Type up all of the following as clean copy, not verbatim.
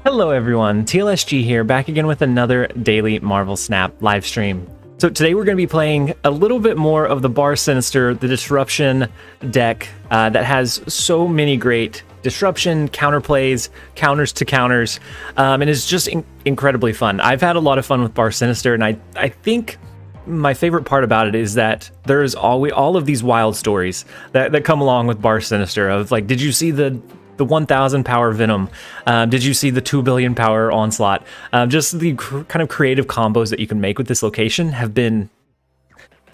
Hello everyone, TLSG here, back again with another daily Marvel Snap live stream. So today we're going to be playing a little bit more of the Bar Sinister, the disruption deck that has so many great disruption, counterplays, counters to counters, and is just incredibly fun. I've had a lot of fun with Bar Sinister, and I think my favorite part about it is that there's all of these wild stories that come along with Bar Sinister of like, did you see the 1000 power Venom? Did you see the 2 billion power Onslaught? Just the kind of creative combos that you can make with this location have been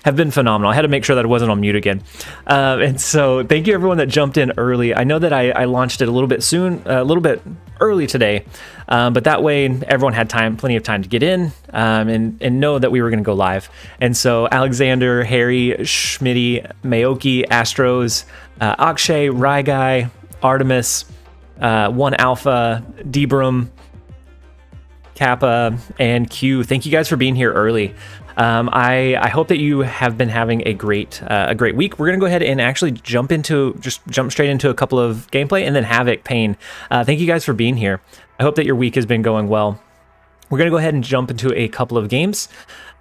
phenomenal. I had to make sure that it wasn't on mute again. And so thank you everyone that jumped in early. I know that I launched it a little bit early today, but that way everyone had plenty of time to get in and know that we were going to go live. And so Alexander, Harry, Schmitty, Maoki, Astros, Akshay, Ryguy, Artemis, 1 Alpha, Debrum, Kappa, and Q. Thank you guys for being here early. I hope that you have been having a great week. We're gonna go ahead and actually jump straight into a couple of gameplay, and then Havoc, Pain. Thank you guys for being here. I hope that your week has been going well. We're gonna go ahead and jump into a couple of games.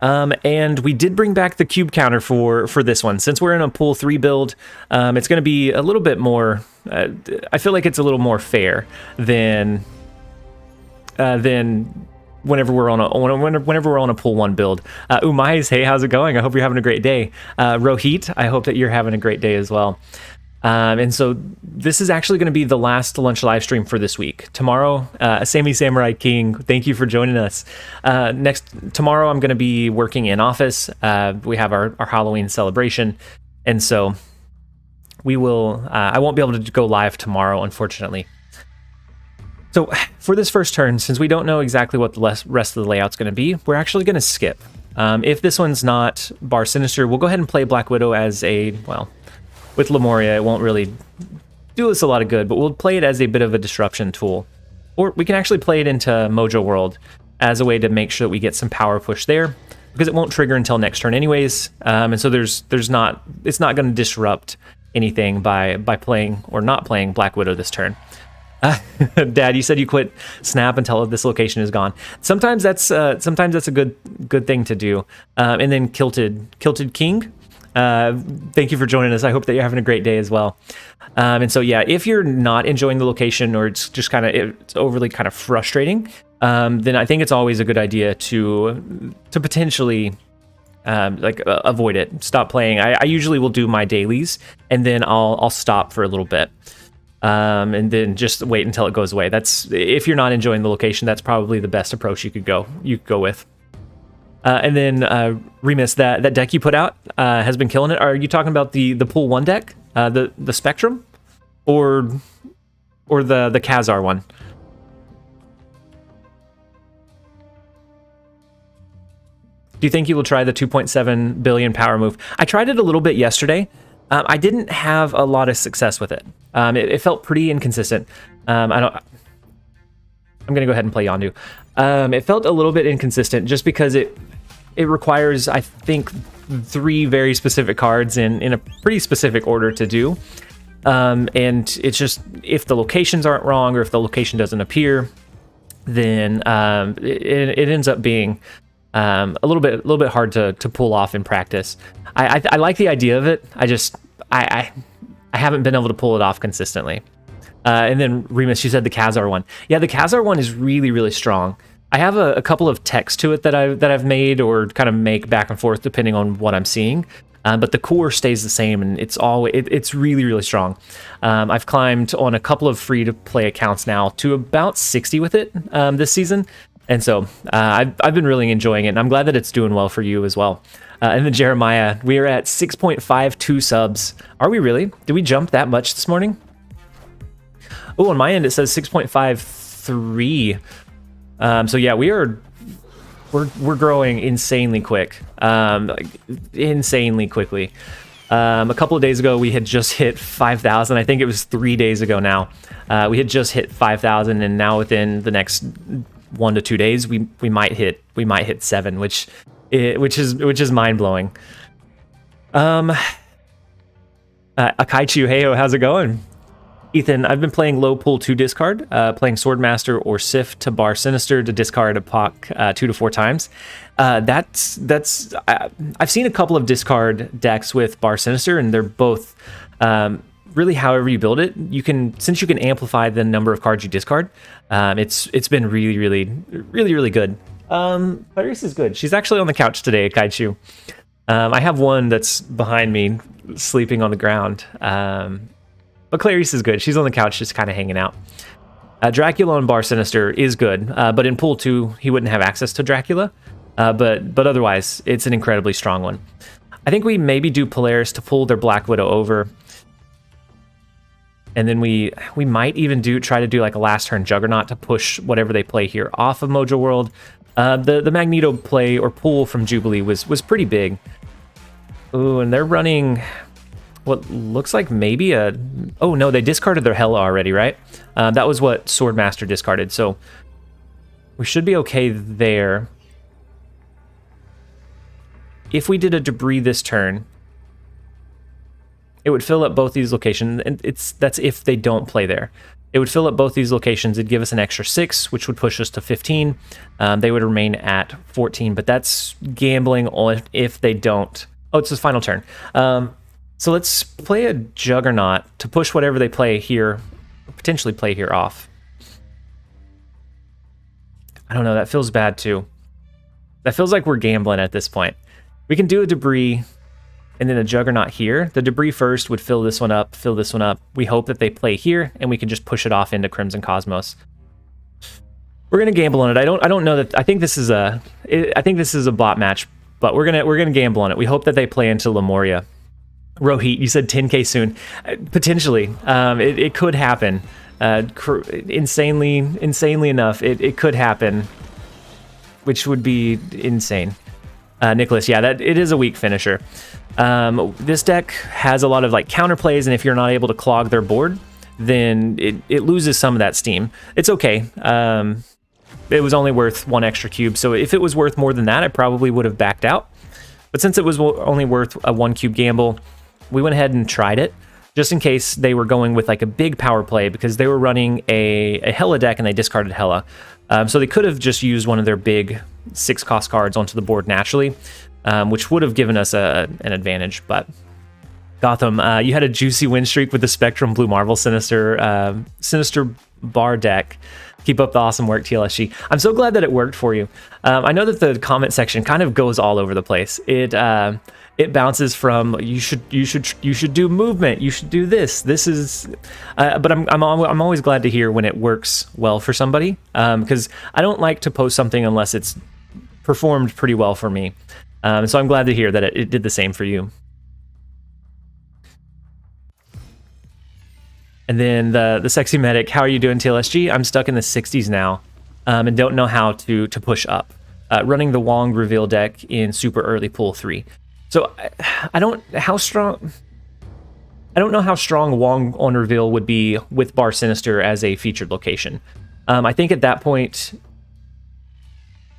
And we did bring back the cube counter for this one. Since we're in a pool 3 build, it's going to be a little bit more, I feel like it's a little more fair than whenever we're on a pool 1 build. Umais, hey, how's it going? I hope you're having a great day. Rohit, I hope that you're having a great day as well. And so this is actually going to be the last lunch live stream for this week. Tomorrow, Sammy Samurai King, thank you for joining us. Tomorrow I'm going to be working in office. We have our Halloween celebration. And so I won't be able to go live tomorrow, unfortunately. So for this first turn, since we don't know exactly what the rest of the layout's going to be, we're actually going to skip. If this one's not Bar Sinister, we'll go ahead and play Black Widow as with Lemuria, it won't really do us a lot of good, but we'll play it as a bit of a disruption tool. Or we can actually play it into Mojo World as a way to make sure that we get some power push there, because it won't trigger until next turn anyways. And so it's not going to disrupt anything by playing or not playing Black Widow this turn. Dad, you said you quit Snap until this location is gone. Sometimes that's a good thing to do. And then Kilted King. Thank you for joining us. I hope that you're having a great day as well. And so, yeah, if you're not enjoying the location or it's just it's overly kind of frustrating, then I think it's always a good idea to potentially avoid it. Stop playing. I usually will do my dailies and then I'll stop for a little bit. And then just wait until it goes away. If you're not enjoying the location, that's probably the best approach you could go with. And then Remus, that deck you put out has been killing it. Are you talking about the pool 1 deck, the Spectrum, or the Khazar one? Do you think you will try the 2.7 billion power move? I tried it a little bit yesterday. I didn't have a lot of success with it. It felt pretty inconsistent. I'm gonna go ahead and play Yondu. It felt a little bit inconsistent just because it requires, I think, 3 very specific cards in a pretty specific order to do. And it's just, if the locations aren't wrong or if the location doesn't appear, then it ends up being a little bit hard to pull off in practice. I like the idea of it. I haven't been able to pull it off consistently. And then Remus, you said the Khazar one. Yeah, the Khazar one is really, really strong. I have a couple of texts to it that I've made or kind of make back and forth depending on what I'm seeing. But the core stays the same, and it's really, really strong. I've climbed on a couple of free-to-play accounts now to about 60 with it this season. And so I've been really enjoying it, and I'm glad that it's doing well for you as well. And then Jeremiah, we are at 6.52 subs. Are we really? Did we jump that much this morning? Oh, on my end it says 6.53. So yeah, we're growing insanely quick, insanely quickly. A couple of days ago we had just hit 5,000. I think it was 3 days ago now. We had just hit 5,000, and now within the next 1 to 2 days we might hit 7, which is mind blowing. Akaichu, heyo, how's it going? Ethan, I've been playing low pull 2 discard, playing Swordmaster or Sif to bar Sinister to discard a POC 2 to 4 times. I've seen a couple of discard decks with bar Sinister, and they're both really however you build it. Since you can amplify the number of cards you discard, it's been really good. Clarice is good. She's actually on the couch today at Kaichu. I have one that's behind me, sleeping on the ground. But Clarice is good. She's on the couch just kind of hanging out. Dracula on bar Sinister is good, but in pool 2, he wouldn't have access to Dracula. But otherwise, it's an incredibly strong one. I think we maybe do Polaris to pull their Black Widow over. And then we might even try to do like a last turn Juggernaut to push whatever they play here off of Mojo World. The Magneto play or pull from Jubilee was pretty big. Ooh, and they're running what looks like maybe oh no, they discarded their Hela already, right? That was what Swordmaster discarded, so we should be okay there. If we did a debris this turn, it would fill up both these locations, and that's if they don't play there. It would fill up both these locations. It'd give us an extra 6, which would push us to 15. They would remain at 14, but that's gambling on if they don't. Oh, it's his final turn. So let's play a Juggernaut to push whatever they play here, potentially play here off. I don't know, that feels bad too. That feels like we're gambling at this point. We can do a debris and then a Juggernaut here. The debris first would fill this one up, fill this one up. We hope that they play here and we can just push it off into Crimson Cosmos. We're gonna gamble on it. I don't know that. I think this is a bot match, but we're gonna gamble on it. We hope that they play into Lemuria. Rohit, you said 10k soon. Potentially, it could happen. Insanely enough, it could happen, which would be insane. Nicholas, yeah, it is a weak finisher. This deck has a lot of like counterplays, and if you're not able to clog their board, then it loses some of that steam. It's okay. It was only worth 1 extra cube, so if it was worth more than that, I probably would have backed out. But since it was only worth a 1 cube gamble, we went ahead and tried it, just in case they were going with like a big power play, because they were running a Hela deck and they discarded Hela. So they could have just used one of their big 6-cost cards onto the board naturally, which would have given us an advantage. But Gotham, you had a juicy win streak with the Spectrum Blue Marvel Sinister bar deck. Keep up the awesome work, TLSG. I'm so glad that it worked for you. I know that the comment section kind of goes all over the place. It bounces from you should do movement, you should do this. This is, but I'm always glad to hear when it works well for somebody, because I don't like to post something unless it's performed pretty well for me. So I'm glad to hear that it did the same for you. And then the sexy medic, how are you doing, TLSG? I'm stuck in the 60s now, and don't know how to push up. Running the Wong reveal deck in super early pool 3. So I don't know how strong Wong on reveal would be with bar Sinister as a featured location. I think at that point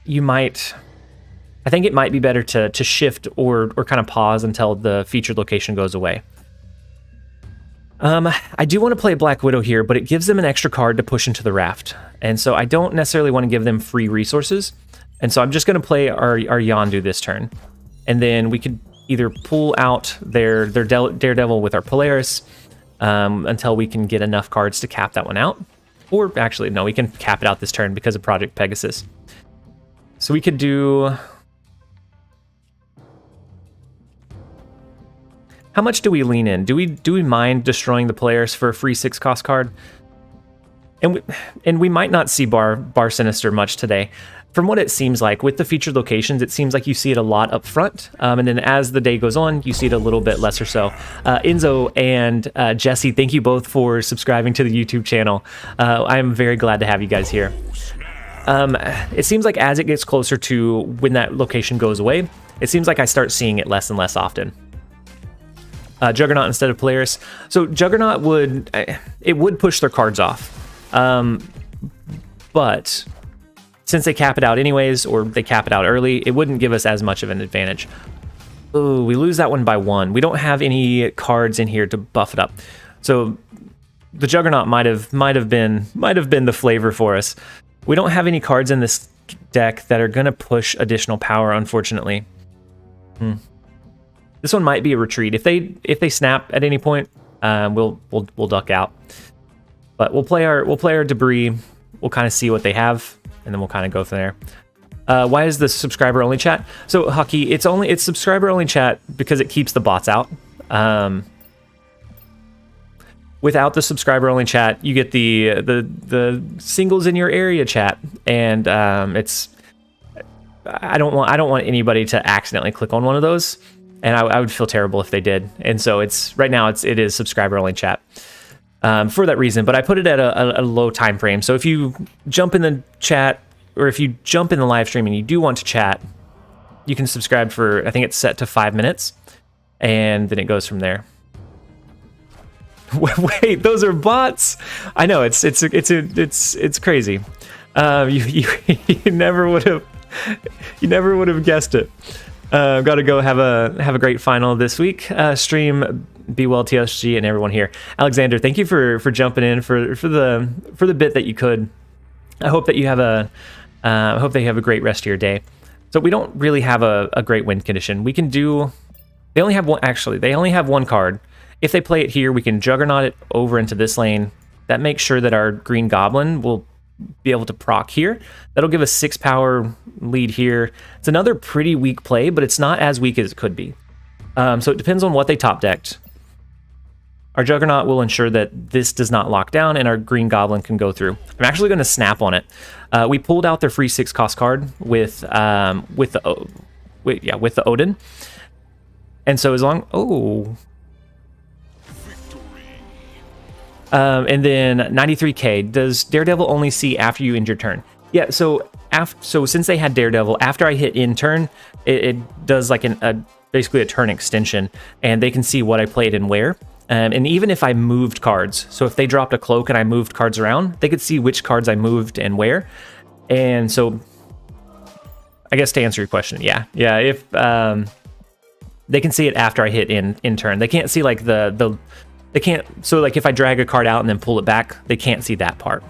I think it might be better to shift or kind of pause until the featured location goes away. I do want to play Black Widow here, but it gives them an extra card to push into the raft. And so I don't necessarily want to give them free resources. And so I'm just going to play our Yondu this turn. And then we could either pull out their Daredevil with our Polaris until we can get enough cards to cap that one out. Or actually, no, we can cap it out this turn because of Project Pegasus. So we could do... How much do we lean in? Do we mind destroying the Polaris for a free 6-cost card? And we might not see bar Sinister much today. From what it seems like, with the featured locations, it seems like you see it a lot up front, and then as the day goes on, you see it a little bit less or so. Enzo and Jesse, thank you both for subscribing to the YouTube channel. I'm very glad to have you guys here. It seems like as it gets closer to when that location goes away, it seems like I start seeing it less and less often. Juggernaut instead of Polaris. So Juggernaut would push their cards off, but since they cap it out anyways, or they cap it out early, it wouldn't give us as much of an advantage. Ooh, we lose that one by 1. We don't have any cards in here to buff it up. So the Juggernaut might have been the flavor for us. We don't have any cards in this deck that are gonna push additional power, unfortunately. This one might be a retreat. If they snap at any point, we'll duck out. But we'll play our debris. We'll kind of see what they have, and then we'll kind of go from there. Why is the subscriber only chat? So Hockey, it's subscriber only chat because it keeps the bots out. Without the subscriber only chat, you get the singles in your area chat, and it's I don't want anybody to accidentally click on one of those, and I would feel terrible if they did. And so right now it is subscriber only chat for that reason. But I put it at a low time frame. So if you jump in the chat, or if you jump in the live stream and you do want to chat, you can subscribe for, I think it's set to 5 minutes, and then it goes from there. Wait, those are bots. I know it's crazy. You never would have guessed it. Got to go have a great final this week. Stream, be well TLSG and everyone here. Alexander, thank you for jumping in for the bit that you could. I hope that you have a great rest of your day. So we don't really have a great win condition. We can do. They only have one. Actually, they only have one card. If they play it here, we can Juggernaut it over into this lane. That makes sure that our green Goblin will be able to proc here. That'll give us 6 power lead here. It's another pretty weak play, but it's not as weak as it could be. So it depends on what they top decked. Our Juggernaut will ensure that this does not lock down and our green Goblin can go through. I'm actually going to snap on it. We pulled out their free 6 cost card with the Odin. And so as long... and then 93k, does Daredevil only see after you end your turn? Yeah, so since they had Daredevil, after I hit in turn, it does like basically a turn extension, and they can see what I played and where. And even if I moved cards, so if they dropped a cloak and I moved cards around, they could see which cards I moved and where. And so, I guess to answer your question, yeah, if they can see it after I hit in turn, they can't see like they can't, so like if I drag a card out and then pull it back, they can't see that part.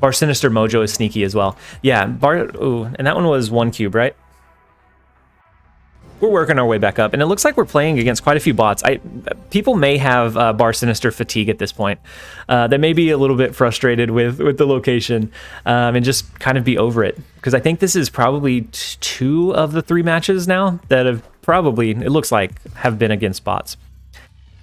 Bar Sinister Mojo is sneaky as well. Yeah, and that one was 1 cube, right? We're working our way back up, and it looks like we're playing against quite a few bots. People may have Bar Sinister fatigue at this point. They may be a little bit frustrated with the location and just kind of be over it. Because I think this is probably 2 of the 3 matches now that have probably, it looks like, have been against bots.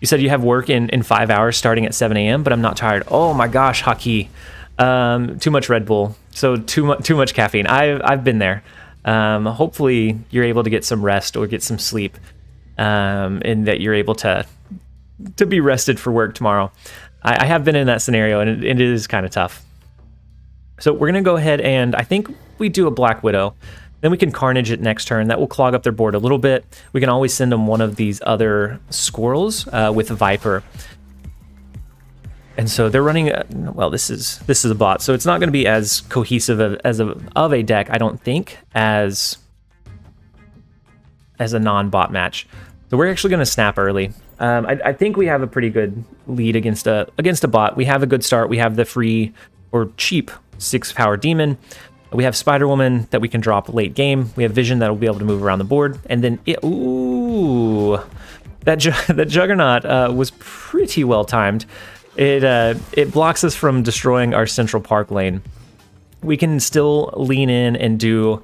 You said you have work in 5 hours starting at 7 a.m., but I'm not tired. Oh my gosh, Hockey. Too much Red Bull. So too much caffeine. I've been there. Hopefully you're able to get some rest or get some sleep, and that you're able to be rested for work tomorrow. I have been in that scenario, and it is kind of tough. So we're going to go ahead and I think we do a Black Widow. Then we can Carnage it next turn. That will clog up their board a little bit. We can always send them one of these other squirrels with Viper. And so they're running, well, this is a bot, so it's not going to be as cohesive of a deck, I don't think, as a non-bot match. So we're actually going to snap early. I think we have a pretty good lead against a bot. We have a good start. We have the free or cheap 6 power demon. We have Spider Woman that we can drop late game. We have Vision that will be able to move around the board, and then that Juggernaut was pretty well timed. It blocks us from destroying our Central Park lane. We can still lean in and do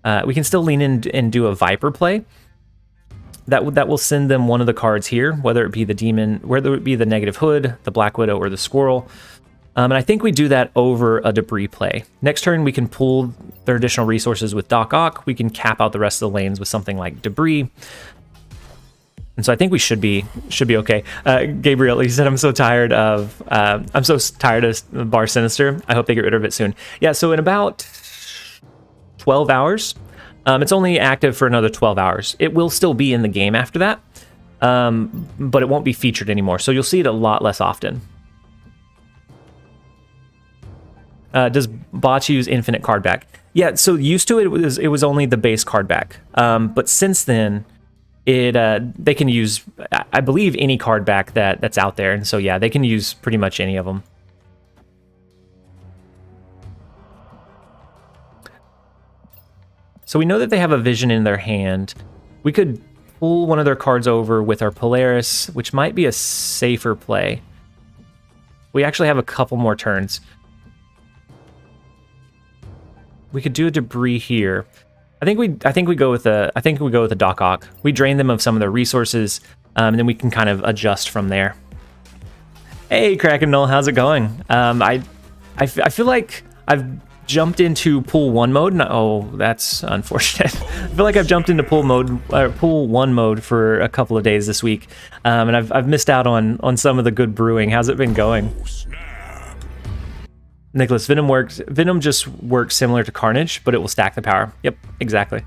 a Viper play. That will send them one of the cards here, whether it be the demon, whether it be the negative hood, the Black Widow, or the squirrel. And I think we do that over a debris play. Next turn, we can pull their additional resources with Doc Ock. We can cap out the rest of the lanes with something like debris. And so I think we should be okay. Gabriel, he said, I'm so tired of Bar Sinister. I hope they get rid of it soon. Yeah, so in about 12 hours, it's only active for another 12 hours. It will still be in the game after that, but it won't be featured anymore. So you'll see it a lot less often. Does bots use infinite card back? Yeah, so used to it was only the base card back. But since then, they can use, I believe, any card back that's out there. And so, yeah, they can use pretty much any of them. So we know that they have a vision in their hand. We could pull one of their cards over with our Polaris, which might be a safer play. We actually have a couple more turns. We could do a debris here. I think we go with the Doc Ock. We drain them of some of their resources, and then we can kind of adjust from there. Hey, Kraken Null, how's it going? I feel like I've jumped into pool 1 mode. Oh, that's unfortunate. I feel like I've jumped into pool 1 mode for a couple of days this week, and I've missed out on some of the good brewing. How's it been going? Nicholas, Venom just works similar to Carnage, but it will stack the power. Yep, exactly.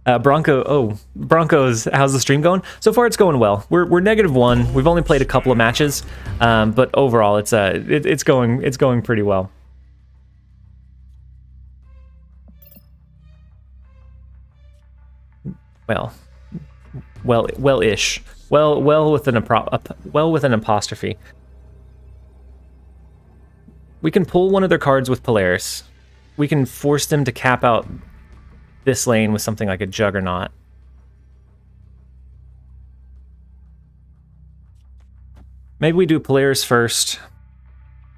Broncos, how's the stream going? So far, it's going well. We're -1. We've only played a couple of matches, but overall, it's going pretty well. Well-ish. Well with an apostrophe. We can pull one of their cards with Polaris. We can force them to cap out this lane with something like a Juggernaut. Maybe we do Polaris first,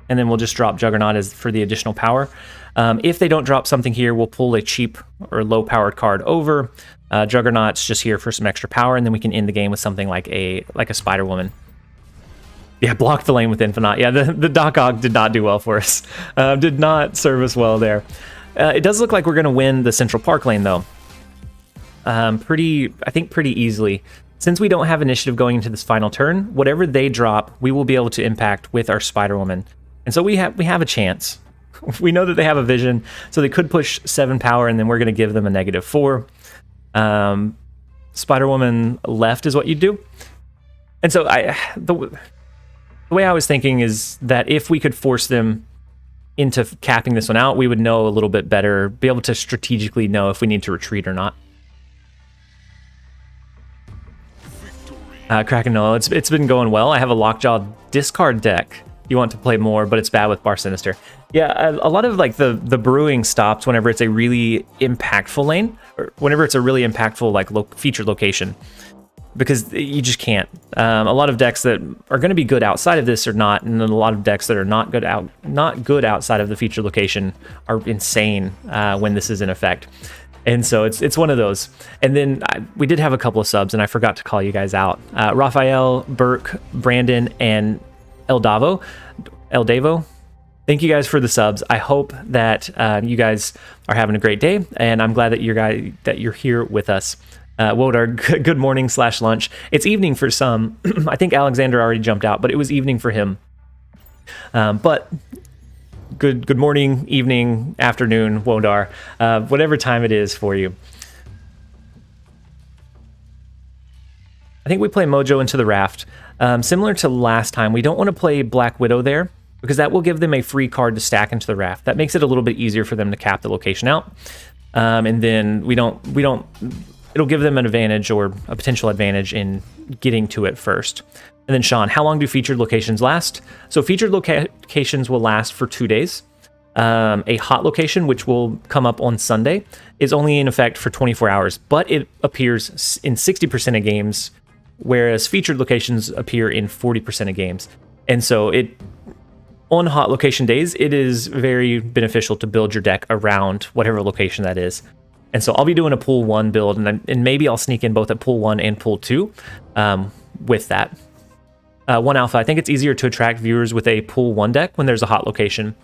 and then we'll just drop Juggernaut as for the additional power. If they don't drop something here, we'll pull a cheap or low-powered card over. Juggernaut's just here for some extra power, and then we can end the game with something like a Spider-Woman. Yeah, block the lane with Infinite. Yeah, the Doc Ock did not do well for us. Did not serve us well there. It does look like we're going to win the Central Park lane, though. I think pretty easily. Since we don't have initiative going into this final turn, whatever they drop, we will be able to impact with our Spider-Woman. And so we have a chance. We know that they have a vision, so they could push 7 power, and then we're going to give them a -4. Spider-Woman left is what you do. And so the way I was thinking is that if we could force them into capping this one out, we would know a little bit better, be able to strategically know if we need to retreat or not. Kraken, no, it's been going well. I have a Lockjaw discard deck. You want to play more, but it's bad with Bar Sinister. Yeah, a lot of like the brewing stops whenever it's a really impactful lane, or whenever it's a really impactful like featured location. Because you just can't. A lot of decks that are going to be good outside of this are not, and then a lot of decks that are not good outside of the feature location are insane when this is in effect. And so it's one of those. And then we did have a couple of subs, and I forgot to call you guys out. Raphael, Burke, Brandon, and Eldavo. Thank you guys for the subs. I hope that you guys are having a great day, and I'm glad that you're here with us. Wodar, good morning / lunch. It's evening for some. I think Alexander already jumped out, but it was evening for him. But good morning, evening, afternoon, Wodar, whatever time it is for you. I think we play Mojo into the Raft. Similar to last time, we don't want to play Black Widow there, because that will give them a free card to stack into the Raft. That makes it a little bit easier for them to cap the location out. And then it'll give them an advantage or a potential advantage in getting to it first. And then Sean, how long do featured locations last? So featured locations will last for 2 days. A hot location, which will come up on Sunday, is only in effect for 24 hours, but it appears in 60% of games, whereas featured locations appear in 40% of games. And so on hot location days, it is very beneficial to build your deck around whatever location that is. And so I'll be doing a pool 1 build, and maybe I'll sneak in both at pool 1 and pool 2 with that. 1 alpha, I think it's easier to attract viewers with a pool 1 deck when there's a hot location.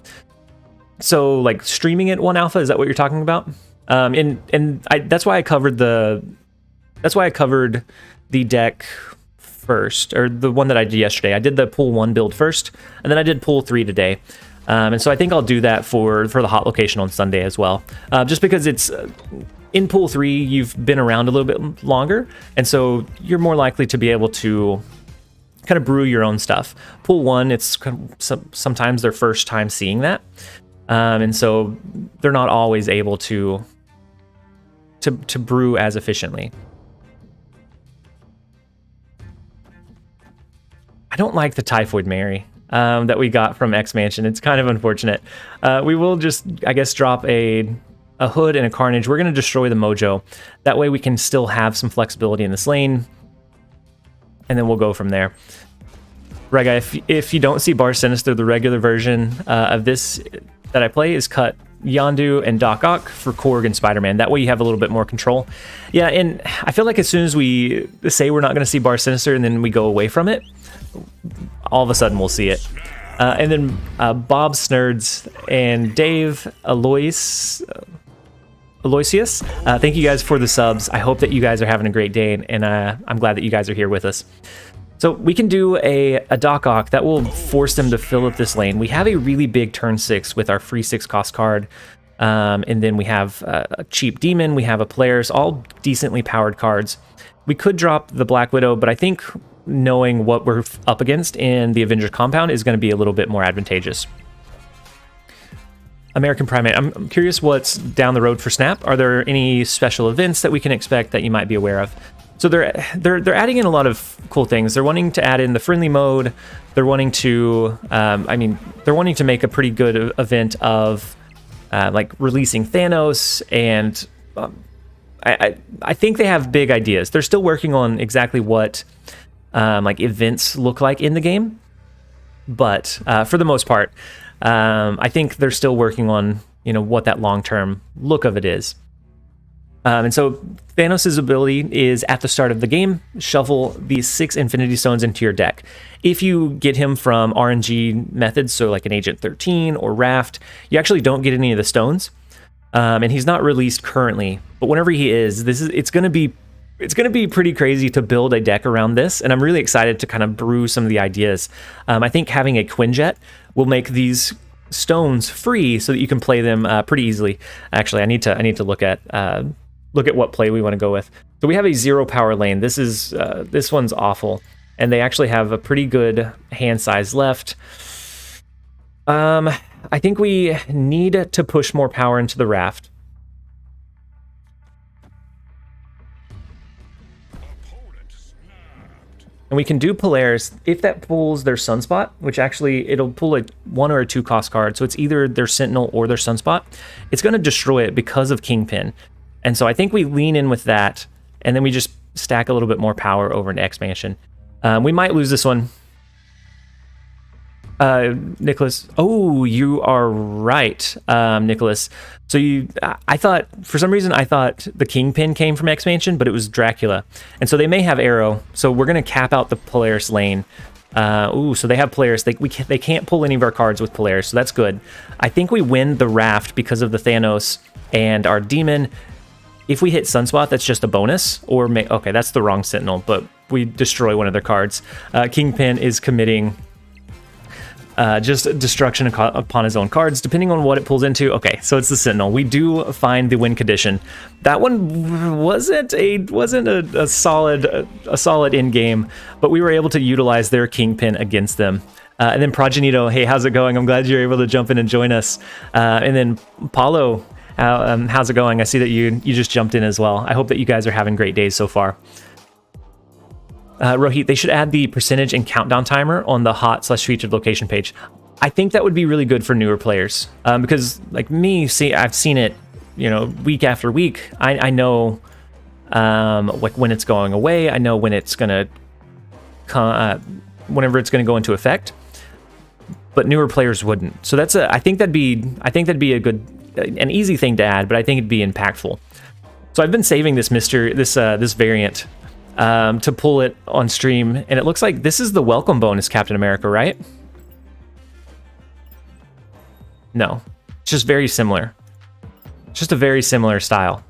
So like streaming it 1 alpha, is that what you're talking about? That's why I covered the deck first, or the one that I did yesterday. I did the pool 1 build first, and then I did pool 3 today. And so I think I'll do that for the hot location on Sunday as well. Just because it's in pool 3, you've been around a little bit longer, and so you're more likely to be able to kind of brew your own stuff. Pool 1, it's sometimes their first time seeing that, and so they're not always able to to brew as efficiently. I don't like the Typhoid Mary that we got from X-Mansion. It's kind of unfortunate. We will just, I guess, drop a Hood and a Carnage. We're going to destroy the Mojo. That way we can still have some flexibility in this lane. And then we'll go from there. Rega, if you don't see Bar Sinister, the regular version of this that I play is cut Yondu and Doc Ock for Korg and Spider-Man. That way you have a little bit more control. Yeah, and I feel like as soon as we say we're not going to see Bar Sinister and then we go away from it, all of a sudden we'll see it. And then Bob Snurds and Dave Aloysius, thank you guys for the subs. I hope that you guys are having a great day, and I'm glad that you guys are here with us. So we can do a Doc Ock that will force them to fill up this lane. We have a really big turn 6 with our free 6 cost card. And then we have a cheap Demon, we have a Polaris, all decently powered cards. We could drop the Black Widow, but I think knowing what we're up against in the Avenger compound is going to be a little bit more advantageous. American Primate, I'm curious what's down the road for Snap. Are there any special events that we can expect that you might be aware of? So they're adding in a lot of cool things. They're wanting to add in the friendly mode. They're wanting to, they're wanting to make a pretty good event of like releasing Thanos, and I think they have big ideas. They're still working on exactly what like events look like in the game, but for the most part, I think they're still working on what that long-term look of it is. And so Thanos' ability is at the start of the game, shovel these 6 Infinity Stones into your deck. If you get him from RNG methods, so like an Agent 13 or Raft, you actually don't get any of the stones. And he's not released currently, but whenever he is, it's going to be pretty crazy to build a deck around this, and I'm really excited to kind of brew some of the ideas. I think having a Quinjet will make these stones free so that you can play them pretty easily. Actually, I need to look at what play we want to go with. So we have a 0 power lane. This one's awful, and they actually have a pretty good hand size left. I think we need to push more power into the Raft. And we can do Polaris if that pulls their Sunspot, which actually it'll pull a 1 or a 2 cost card. So it's either their Sentinel or their Sunspot. It's going to destroy it because of Kingpin. And so I think we lean in with that, and then we just stack a little bit more power over an X-Mansion. We might lose this one. Nicholas. Oh, you are right, Nicholas. So I thought, for some reason, I thought the Kingpin came from X-Mansion, but it was Dracula. And so they may have Arrow. So we're going to cap out the Polaris lane. So they have Polaris. They can't pull any of our cards with Polaris, so that's good. I think we win the Raft because of the Thanos and our Demon. If we hit Sunspot, that's just a bonus. Okay, that's the wrong Sentinel, but we destroy one of their cards. Kingpin is committing just destruction upon his own cards, depending on what it pulls into. Okay, so it's the Sentinel. We do find the win condition. That one wasn't a solid in game, but we were able to utilize their Kingpin against them. And then Progenito, hey, how's it going? I'm glad you're able to jump in and join us. And then Paulo, how's it going? I see that you just jumped in as well. I hope that you guys are having great days so far. Rohit, they should add the percentage and countdown timer on the hot/featured location page. I think that would be really good for newer players, because like me, I've seen it, week after week. I know like when it's going away. I know when it's gonna whenever it's gonna go into effect. But newer players wouldn't. So I think that'd be an easy thing to add, but I think it'd be impactful. So I've been saving this this variant to pull it on stream, and it looks like this is the welcome bonus Captain America, right? No, it's just very similar. It's just a very similar style.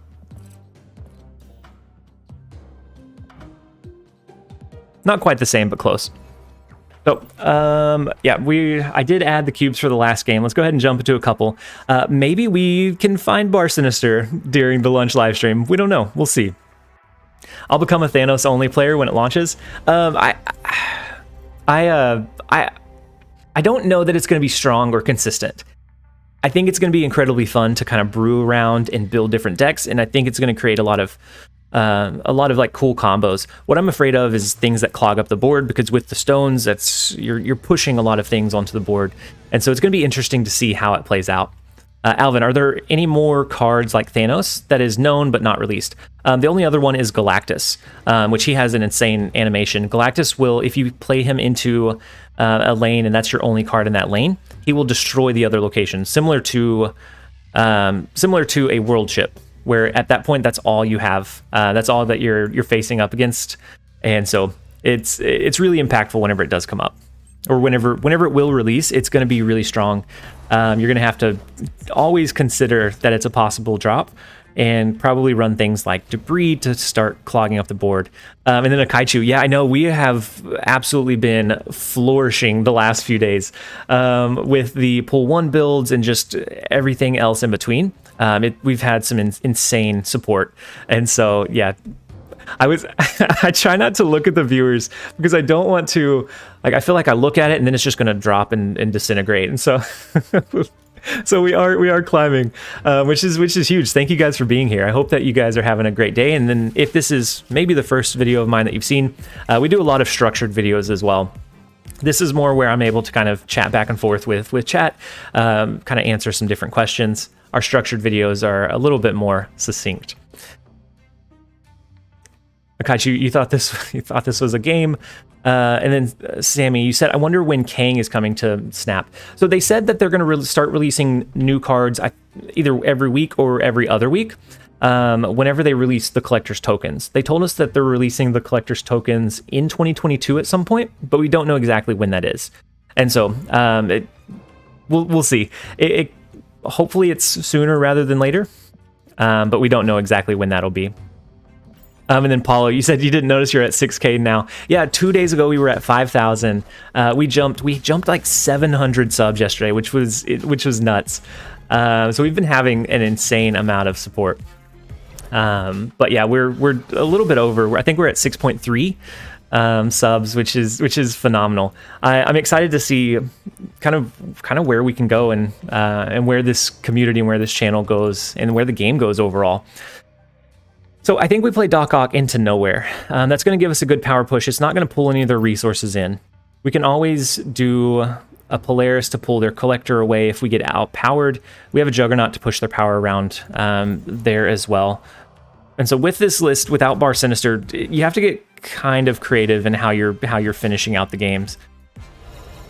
Not quite the same, but close. So, yeah, I did add the cubes for the last game. Let's go ahead and jump into a couple. Maybe we can find Bar Sinister during the lunch live stream. We don't know. We'll see. I'll become a Thanos only player when it launches. I don't know that it's going to be strong or consistent. I think it's going to be incredibly fun to kind of brew around and build different decks, and I think it's going to create a lot of like cool combos. What I'm afraid of is things that clog up the board, because with the stones, that's you're pushing a lot of things onto the board, and so it's going to be interesting to see how it plays out. Alvin, are there any more cards like Thanos that is known but not released? The only other one is Galactus, which he has an insane animation. Galactus will, if you play him into a lane and that's your only card in that lane, he will destroy the other location, similar to a world ship, where at that point that's all you have. That's all that you're facing up against, and so it's really impactful whenever it does come up, or whenever it will release. It's going to be really strong. You're going to have to always consider that it's a possible drop, and probably run things like debris to start clogging up the board. And then a Kaichu. Yeah, I know we have absolutely been flourishing the last few days with the pull 1 builds and just everything else in between. We've had some insane support, and so yeah, I try not to look at the viewers, because I don't want to, like, I feel like I look at it and then it's just going to drop and disintegrate, and so so we are climbing, which is huge. Thank you guys for being here. I hope that you guys are having a great day. And then if this is maybe the first video of mine that you've seen, we do a lot of structured videos as well. This is more where I'm able to kind of chat back and forth with chat, kind of answer some different questions. Our structured videos are a little bit more succinct. Akaichi, you thought this was a game, and then Sammy, you said, I wonder when Kang is coming to Snap. So they said that they're going to start releasing new cards either every week or every other week, whenever they release the collector's tokens. They told us that they're releasing the collector's tokens in 2022 at some point, but we don't know exactly when that is. And so we'll see. Hopefully it's sooner rather than later, but we don't know exactly when that'll be. And then Paulo, you said you didn't notice you're at 6K now. Yeah, 2 days ago we were at 5,000. We jumped like 700 subs yesterday, which was nuts. So we've been having an insane amount of support. But yeah, we're a little bit over. I think we're at 6.3 subs, which is phenomenal. I'm excited to see kind of where we can go, and where this community and where this channel goes, and where the game goes overall. So I think we play Doc Ock into nowhere. That's going to give us a good power push. It's not going to pull any of their resources in. We can always do a Polaris to pull their collector away if we get outpowered. We have a Juggernaut to push their power around there as well. And so with this list, without Bar Sinister, you have to get kind of creative in how you're finishing out the games.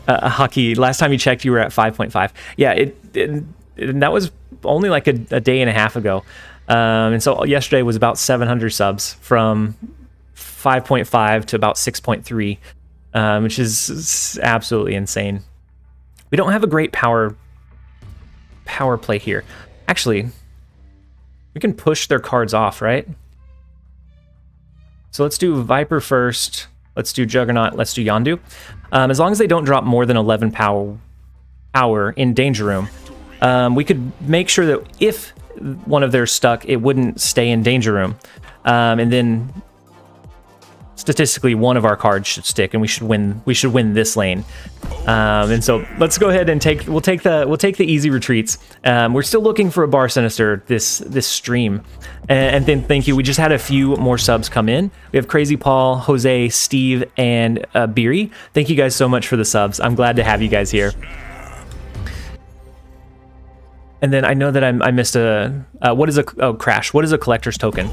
Hockey, last time you checked, you were at 5.5. Yeah, and that was only like a day and a half ago. And so yesterday was about 700 subs, from 5.5 to about 6.3, which is absolutely insane. We don't have a great power play here. Actually, we can push their cards off, right? So let's do Viper first. Let's do Juggernaut. Let's do Yondu. As long as they don't drop more than 11 power in Danger Room, we could make sure that if one of theirs stuck, it wouldn't stay in Danger Room, and then statistically one of our cards should stick, and we should win this lane. And so let's go ahead and we'll take the easy retreats. We're still looking for a Bar Sinister this stream, and then thank you. We just had a few more subs come in. We have Crazy Paul, Jose, Steve, and Beery. Thank you guys so much for the subs. I'm glad to have you guys here. And then I know that I missed Crash. What is a collector's token?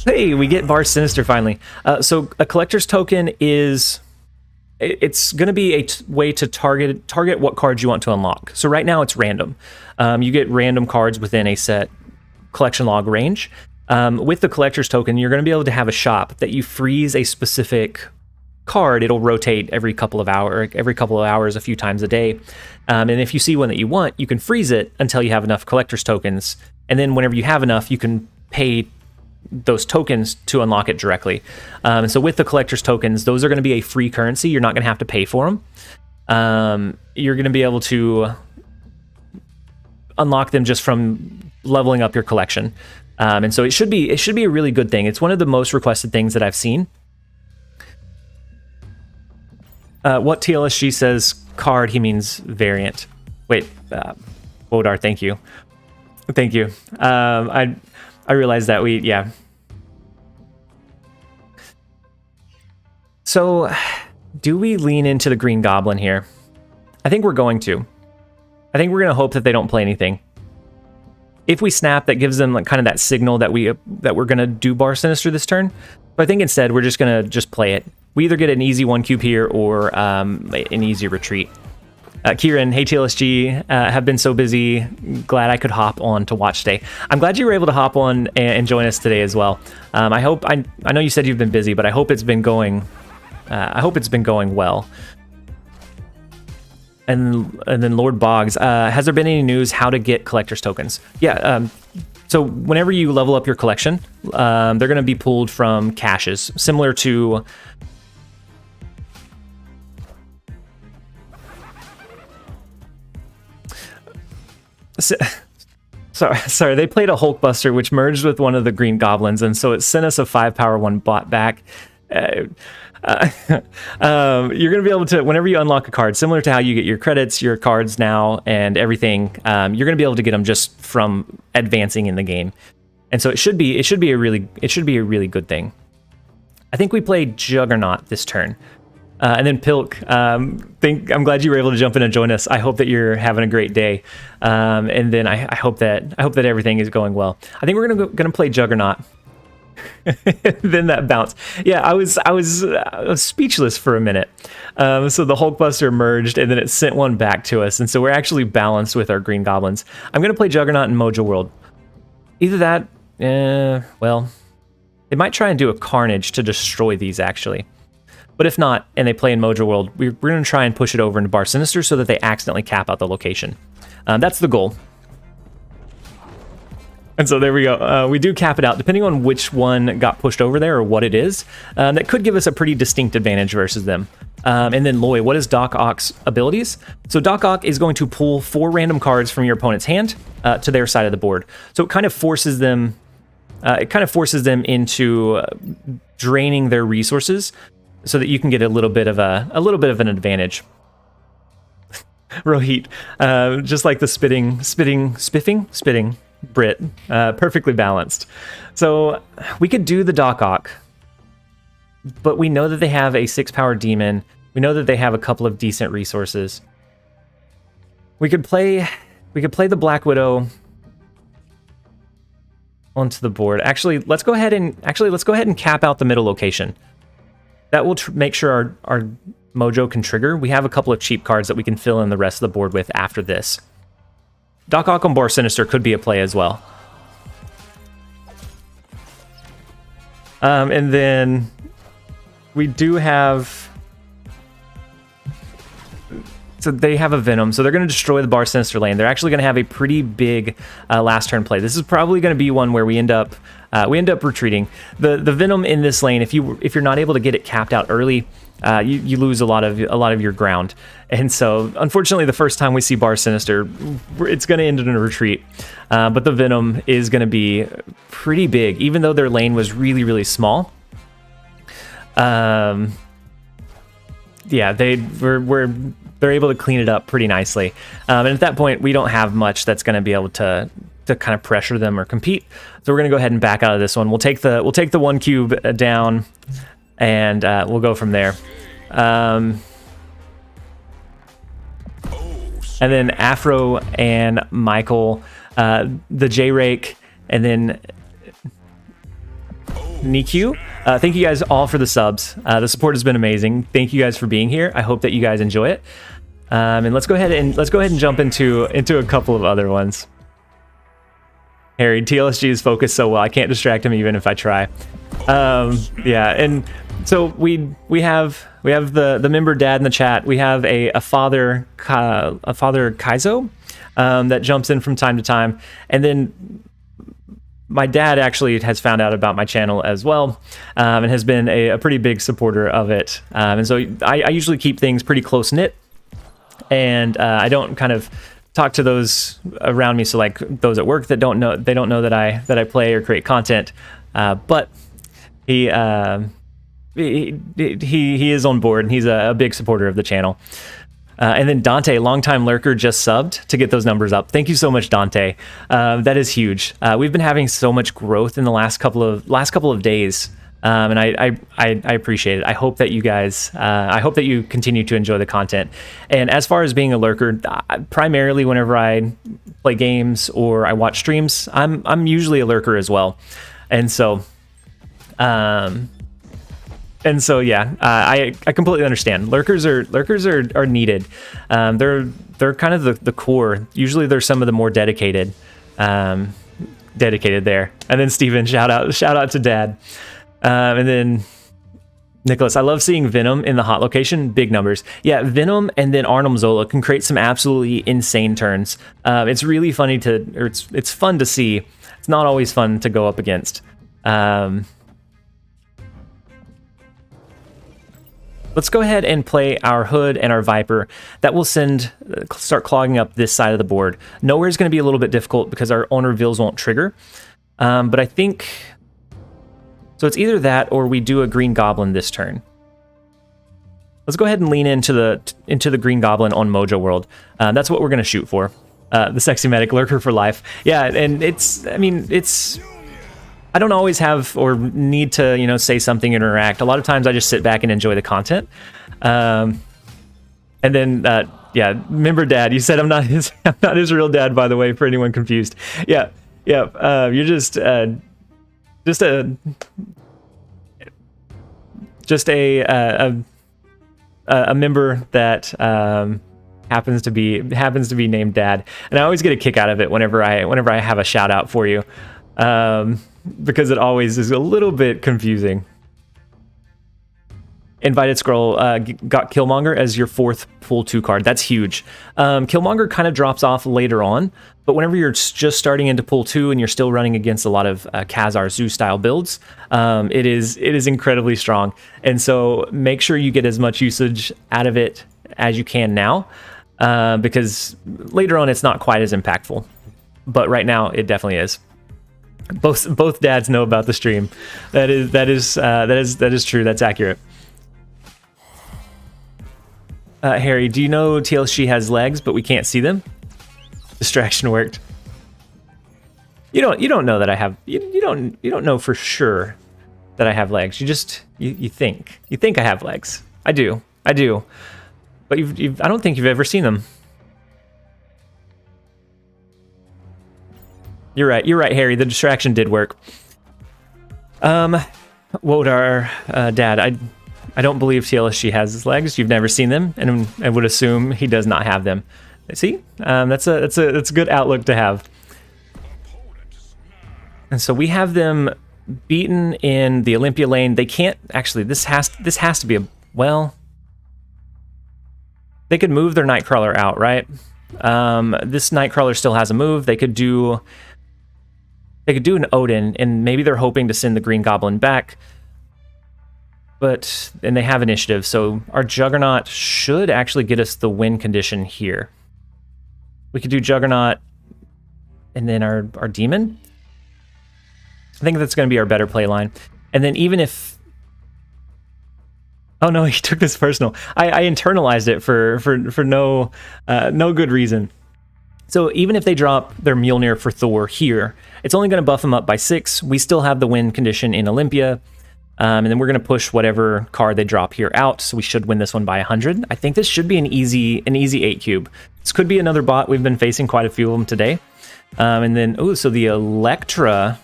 Hey, we get Bar Sinister finally. So a collector's token it's going to be a way to target what cards you want to unlock. So right now it's random. You get random cards within a set collection log range. With the collector's token, you're going to be able to have a shop that you freeze a specific card. It'll rotate every couple of hours, a few times a day. And if you see one that you want, you can freeze it until you have enough collector's tokens. And then whenever you have enough, you can pay those tokens to unlock it directly. And so with the collector's tokens, those are going to be a free currency. You're not going to have to pay for them. You're going to be able to unlock them just from leveling up your collection. And so it should be a really good thing. It's one of the most requested things that I've seen. What TLSG says card, he means variant. Wait, Wodar, thank you. Thank you. I realized that yeah. So, do we lean into the Green Goblin here? I think we're going to. I think we're going to hope that they don't play anything. If we snap, that gives them like kind of that signal that we're going to do Bar Sinister this turn. But I think instead we're just going to play it. We either get an easy 1 cube here or an easy retreat. Kieran, hey TLSG, have been so busy. Glad I could hop on to watch today. I'm glad you were able to hop on and join us today as well. I know you said you've been busy, but I hope it's been going. I hope it's been going well. And then Lord Boggs, has there been any news how to get collector's tokens? Yeah. So whenever you level up your collection, they're going to be pulled from caches, similar to. Sorry, they played a Hulkbuster, which merged with one of the Green Goblins, and so it sent us a 5-power 1 bot back. You're going to be able to, whenever you unlock a card, similar to how you get your credits, your cards now, and everything, you're going to be able to get them just from advancing in the game, and so it should be a really good thing. I think we played Juggernaut this turn. And then Pilk, I'm glad you were able to jump in and join us. I hope that you're having a great day, and then I hope that everything is going well. I think we're gonna play Juggernaut. Then that bounce. Yeah, I was speechless for a minute. So the Hulkbuster merged, and then it sent one back to us, and so we're actually balanced with our Green Goblins. I'm gonna play Juggernaut in Mojo World. Either that, well, they might try and do a Carnage to destroy these actually. But if not, and they play in Mojo World, we're going to try and push it over into Bar Sinister so that they accidentally cap out the location. That's the goal. And so there we go. We do cap it out, depending on which one got pushed over there or what it is. That could give us a pretty distinct advantage versus them. And then Loy, what is Doc Ock's abilities? So Doc Ock is going to pull 4 random cards from your opponent's hand to their side of the board. So it kind of forces them. Into draining their resources, so that you can get a little bit of an advantage. Rohit, just like the spitting Brit, perfectly balanced. So we could do the Doc Ock, but we know that they have a 6-power demon. We know that they have a couple of decent resources. We could play the Black Widow onto the board. Actually, let's go ahead and cap out the middle location. That will make sure our Mojo can trigger. We have a couple of cheap cards that we can fill in the rest of the board with after this. Doc Ock on Bar Sinister could be a play as well. And then we do have. So they have a Venom, so they're going to destroy the Bar Sinister lane. They're actually going to have a pretty big last turn play. This is probably going to be one where we end up retreating. The Venom in this lane, if you're not able to get it capped out early, you lose a lot of your ground. And so, unfortunately, the first time we see Bar Sinister, it's going to end in a retreat. But the Venom is going to be pretty big, even though their lane was really, really small. Yeah, they're able to clean it up pretty nicely. And at that point, we don't have much that's going to be able to kind of pressure them or compete. So we're going to go ahead and back out of this one. We'll take the 1 cube down, and we'll go from there. And then Afro and Michael, the J-Rake, and then Niku. Thank you guys all for the subs. The support has been amazing. Thank you guys for being here. I hope that you guys enjoy it. And let's go ahead and jump into a couple of other ones. Harry, TLSG is focused so well. I can't distract him even if I try. Yeah, and so we have the member dad in the chat. We have a father Kaizo that jumps in from time to time, and then my dad actually has found out about my channel as well, and has been a pretty big supporter of it. And so I usually keep things pretty close knit, and I don't kind of talk to those around me. So like those at work that don't know that I play or create content, but he is on board, and he's a big supporter of the channel. And then Dante, longtime lurker, just subbed to get those numbers up. Thank you so much, Dante. That is huge. We've been having so much growth in the last couple of days, and I appreciate it. I hope that you guys, I hope that you continue to enjoy the content. And as far as being a lurker, primarily whenever I play games or I watch streams, I'm usually a lurker as well. And so. And so, yeah, I completely understand. Lurkers are needed. They're kind of the core. Usually, they're some of the more dedicated there. And then Steven, shout out to Dad. And then Nicholas, I love seeing Venom in the hot location. Big numbers. Yeah, Venom and then Arnhem Zola can create some absolutely insane turns. It's really funny it's fun to see. It's not always fun to go up against. Let's go ahead and play our Hood and our Viper. That will start clogging up this side of the board. Nowhere is going to be a little bit difficult because our own reveals won't trigger. But I think... So it's either that or we do a Green Goblin this turn. Let's go ahead and lean into the Green Goblin on Mojo World. That's what we're going to shoot for. The Sexy Medic, Lurker for life. Yeah, and it's... I don't always have or need to, say something and interact. A lot of times I just sit back and enjoy the content. And then, yeah, remember Dad, you said I'm not his real dad, by the way, for anyone confused. Yeah. You're just a member that happens to be named Dad, and I always get a kick out of it whenever I have a shout out for you. Because it always is a little bit confusing. Invited Scroll got Killmonger as your 4th pool 2 card. That's huge. Killmonger kind of drops off later on, but whenever you're just starting into pool 2 and you're still running against a lot of Khazar Zoo style builds, it is incredibly strong. And so make sure you get as much usage out of it as you can now, because later on it's not quite as impactful. But right now it definitely is. Both dads know about the stream. That is true. That's accurate. Harry, do you know TLSG has legs, but we can't see them? Distraction worked. You don't know that I have. You don't know for sure that I have legs. You think I have legs. I do. But I don't think you've ever seen them. You're right, Harry. The distraction did work. Wodar, Dad, I don't believe TLSG has his legs. You've never seen them, and I would assume he does not have them. See, that's a good outlook to have. And so we have them beaten in the Olympia lane. They can't actually. This has to be well. They could move their Nightcrawler out, right? This Nightcrawler still has a move. They could do an Odin, and maybe they're hoping to send the Green Goblin back. And they have initiative, so our Juggernaut should actually get us the win condition here. We could do Juggernaut and then our Demon. I think that's going to be our better play line. And then even if... Oh no, he took this personal. I internalized it for no good reason. So even if they drop their Mjolnir for Thor here, it's only going to buff them up by 6. We still have the win condition in Olympia. And then we're going to push whatever card they drop here out. So we should win this one by 100. I think this should be an easy 8 cube. This could be another bot. We've been facing quite a few of them today. And then, so the Electra,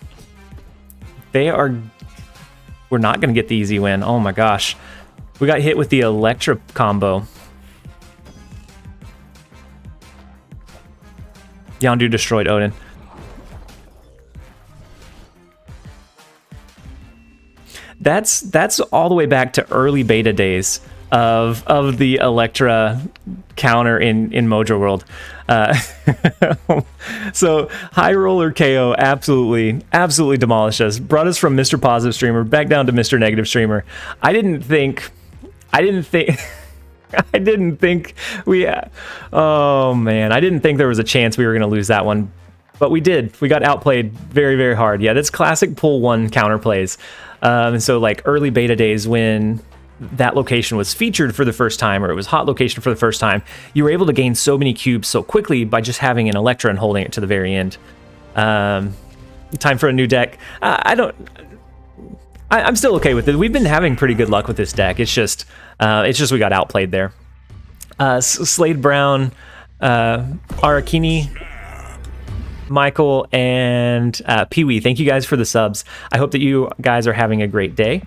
we're not going to get the easy win. Oh my gosh. We got hit with the Electra combo. Yondu destroyed Odin. That's all the way back to early beta days of the Electra counter in Mojo World. So High Roller KO absolutely demolished us. Brought us from Mr. Positive Streamer back down to Mr. Negative Streamer. I didn't think we... Oh man, I didn't think there was a chance we were going to lose that one. But we did. We got outplayed very, very hard. Yeah, that's classic pull 1 counter plays. So like early beta days when that location was featured for the first time, or it was hot location for the first time, you were able to gain so many cubes so quickly by just having an Electra and holding it to the very end. Time for a new deck. I'm still okay with it. We've been having pretty good luck with this deck. It's just we got outplayed there. Slade Brown, Arakini, Michael, and Pee-wee, thank you guys for the subs. I hope that you guys are having a great day,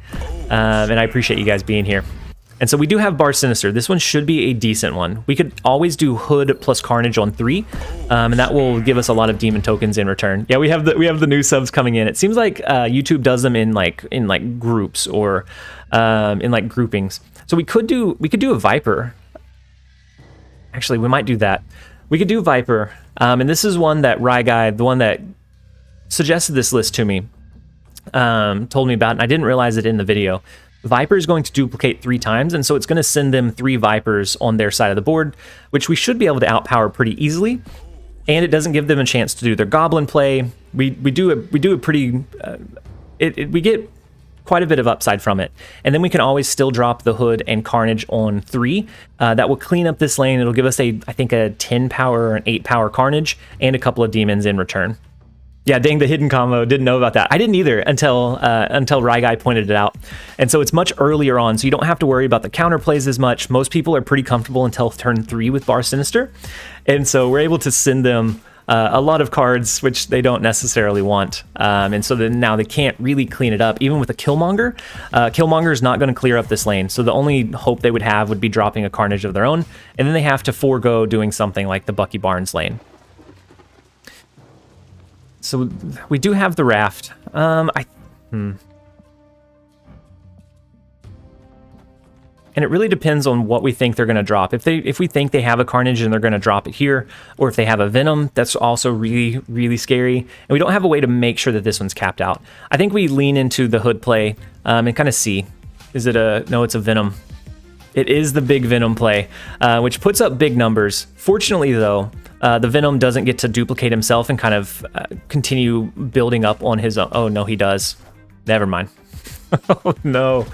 and I appreciate you guys being here. And so we do have Bar Sinister. This one should be a decent one. We could always do Hood plus Carnage on 3, and that will give us a lot of demon tokens in return. Yeah, we have the new subs coming in. It seems like YouTube does them in like groups or in like groupings. So we could do a Viper. Actually, we might do that. We could do Viper, and this is one that Rye Guy, the one that suggested this list to me, told me about, and I didn't realize it in the video. Viper is going to duplicate 3 times, and so it's going to send them 3 Vipers on their side of the board, which we should be able to outpower pretty easily. And it doesn't give them a chance to do their Goblin play. We do a pretty, we get quite a bit of upside from it, and then we can always still drop the Hood and Carnage on 3. That will clean up this lane. It'll give us I think a 10 power or an 8 power Carnage and a couple of demons in return. Yeah, dang, the hidden combo. Didn't know about that. I didn't either until Rye Guy pointed it out. And so it's much earlier on, so you don't have to worry about the counter plays as much. Most people are pretty comfortable until turn 3 with Bar Sinister. And so we're able to send them a lot of cards which they don't necessarily want. And so then now they can't really clean it up. Even with a Killmonger, Killmonger is not going to clear up this lane. So the only hope they would have would be dropping a Carnage of their own. And then they have to forego doing something like the Bucky Barnes lane. So we do have the Raft. And it really depends on what we think they're going to drop. If we think they have a Carnage and they're going to drop it here, or if they have a Venom, that's also really, really scary. And we don't have a way to make sure that this one's capped out. I think we lean into the Hood play and kind of see. Is it a... No, it's a Venom. It is the big Venom play, which puts up big numbers. Fortunately, though, the Venom doesn't get to duplicate himself and kind of continue building up on his own. Oh, no, he does. Never mind. Oh, no.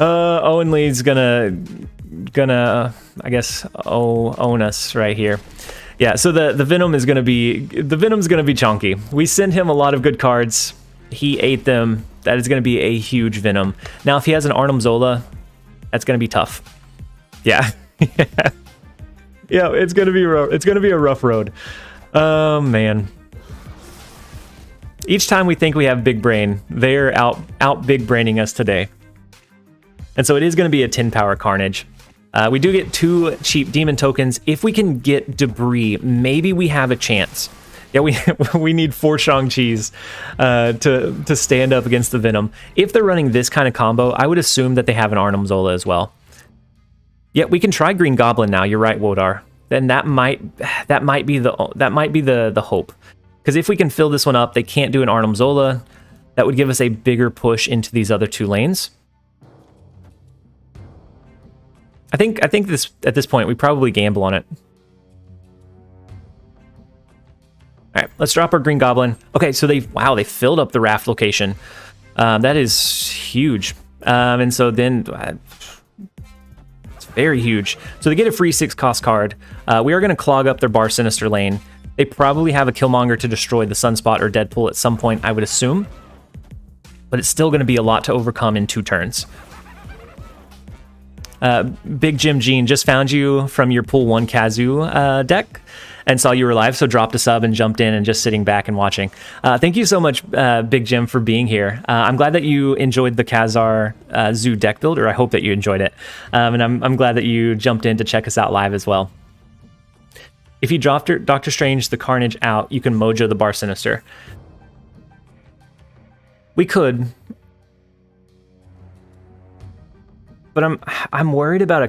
Owen Lee's gonna, I guess, own us right here. Yeah, so the Venom is Venom's gonna be chunky. We send him a lot of good cards. He ate them. That is gonna be a huge Venom. Now, if he has an Arnim Zola, that's gonna be tough. Yeah. Yeah, it's gonna be a rough road. Oh man. Each time we think we have big brain, they're out big braining us today. And so it is going to be a 10 power Carnage. We do get 2 cheap demon tokens. If we can get Debris, maybe we have a chance. Yeah, we need 4 Shang-Chis to stand up against the Venom. If they're running this kind of combo, I would assume that they have an Arnim Zola as well. Yeah, we can try Green Goblin now. You're right, Wodar. Then that might be the hope. Because if we can fill this one up, they can't do an Arnim Zola. That would give us a bigger push into these other 2 lanes. I think this at this point we probably gamble on it. All right, let's drop our Green Goblin. Okay, so they filled up the Raft location. That is huge. And so then it's very huge. So they get a free 6 cost card. We are going to clog up their Bar Sinister lane. They probably have a Killmonger to destroy the Sunspot or Deadpool at some point, I would assume. But it's still going to be a lot to overcome in 2 turns. Big Jim Jean, just found you from your Pool 1 Kazoo deck and saw you were live, so dropped a sub and jumped in and just sitting back and watching. Thank you so much, Big Jim, for being here. I'm glad that you enjoyed the Khazar Zoo deck build, or I hope that you enjoyed it. And I'm glad that you jumped in to check us out live as well. If you dropped Doctor Strange the Carnage out, you can Mojo the Bar Sinister. We could. But I'm worried about a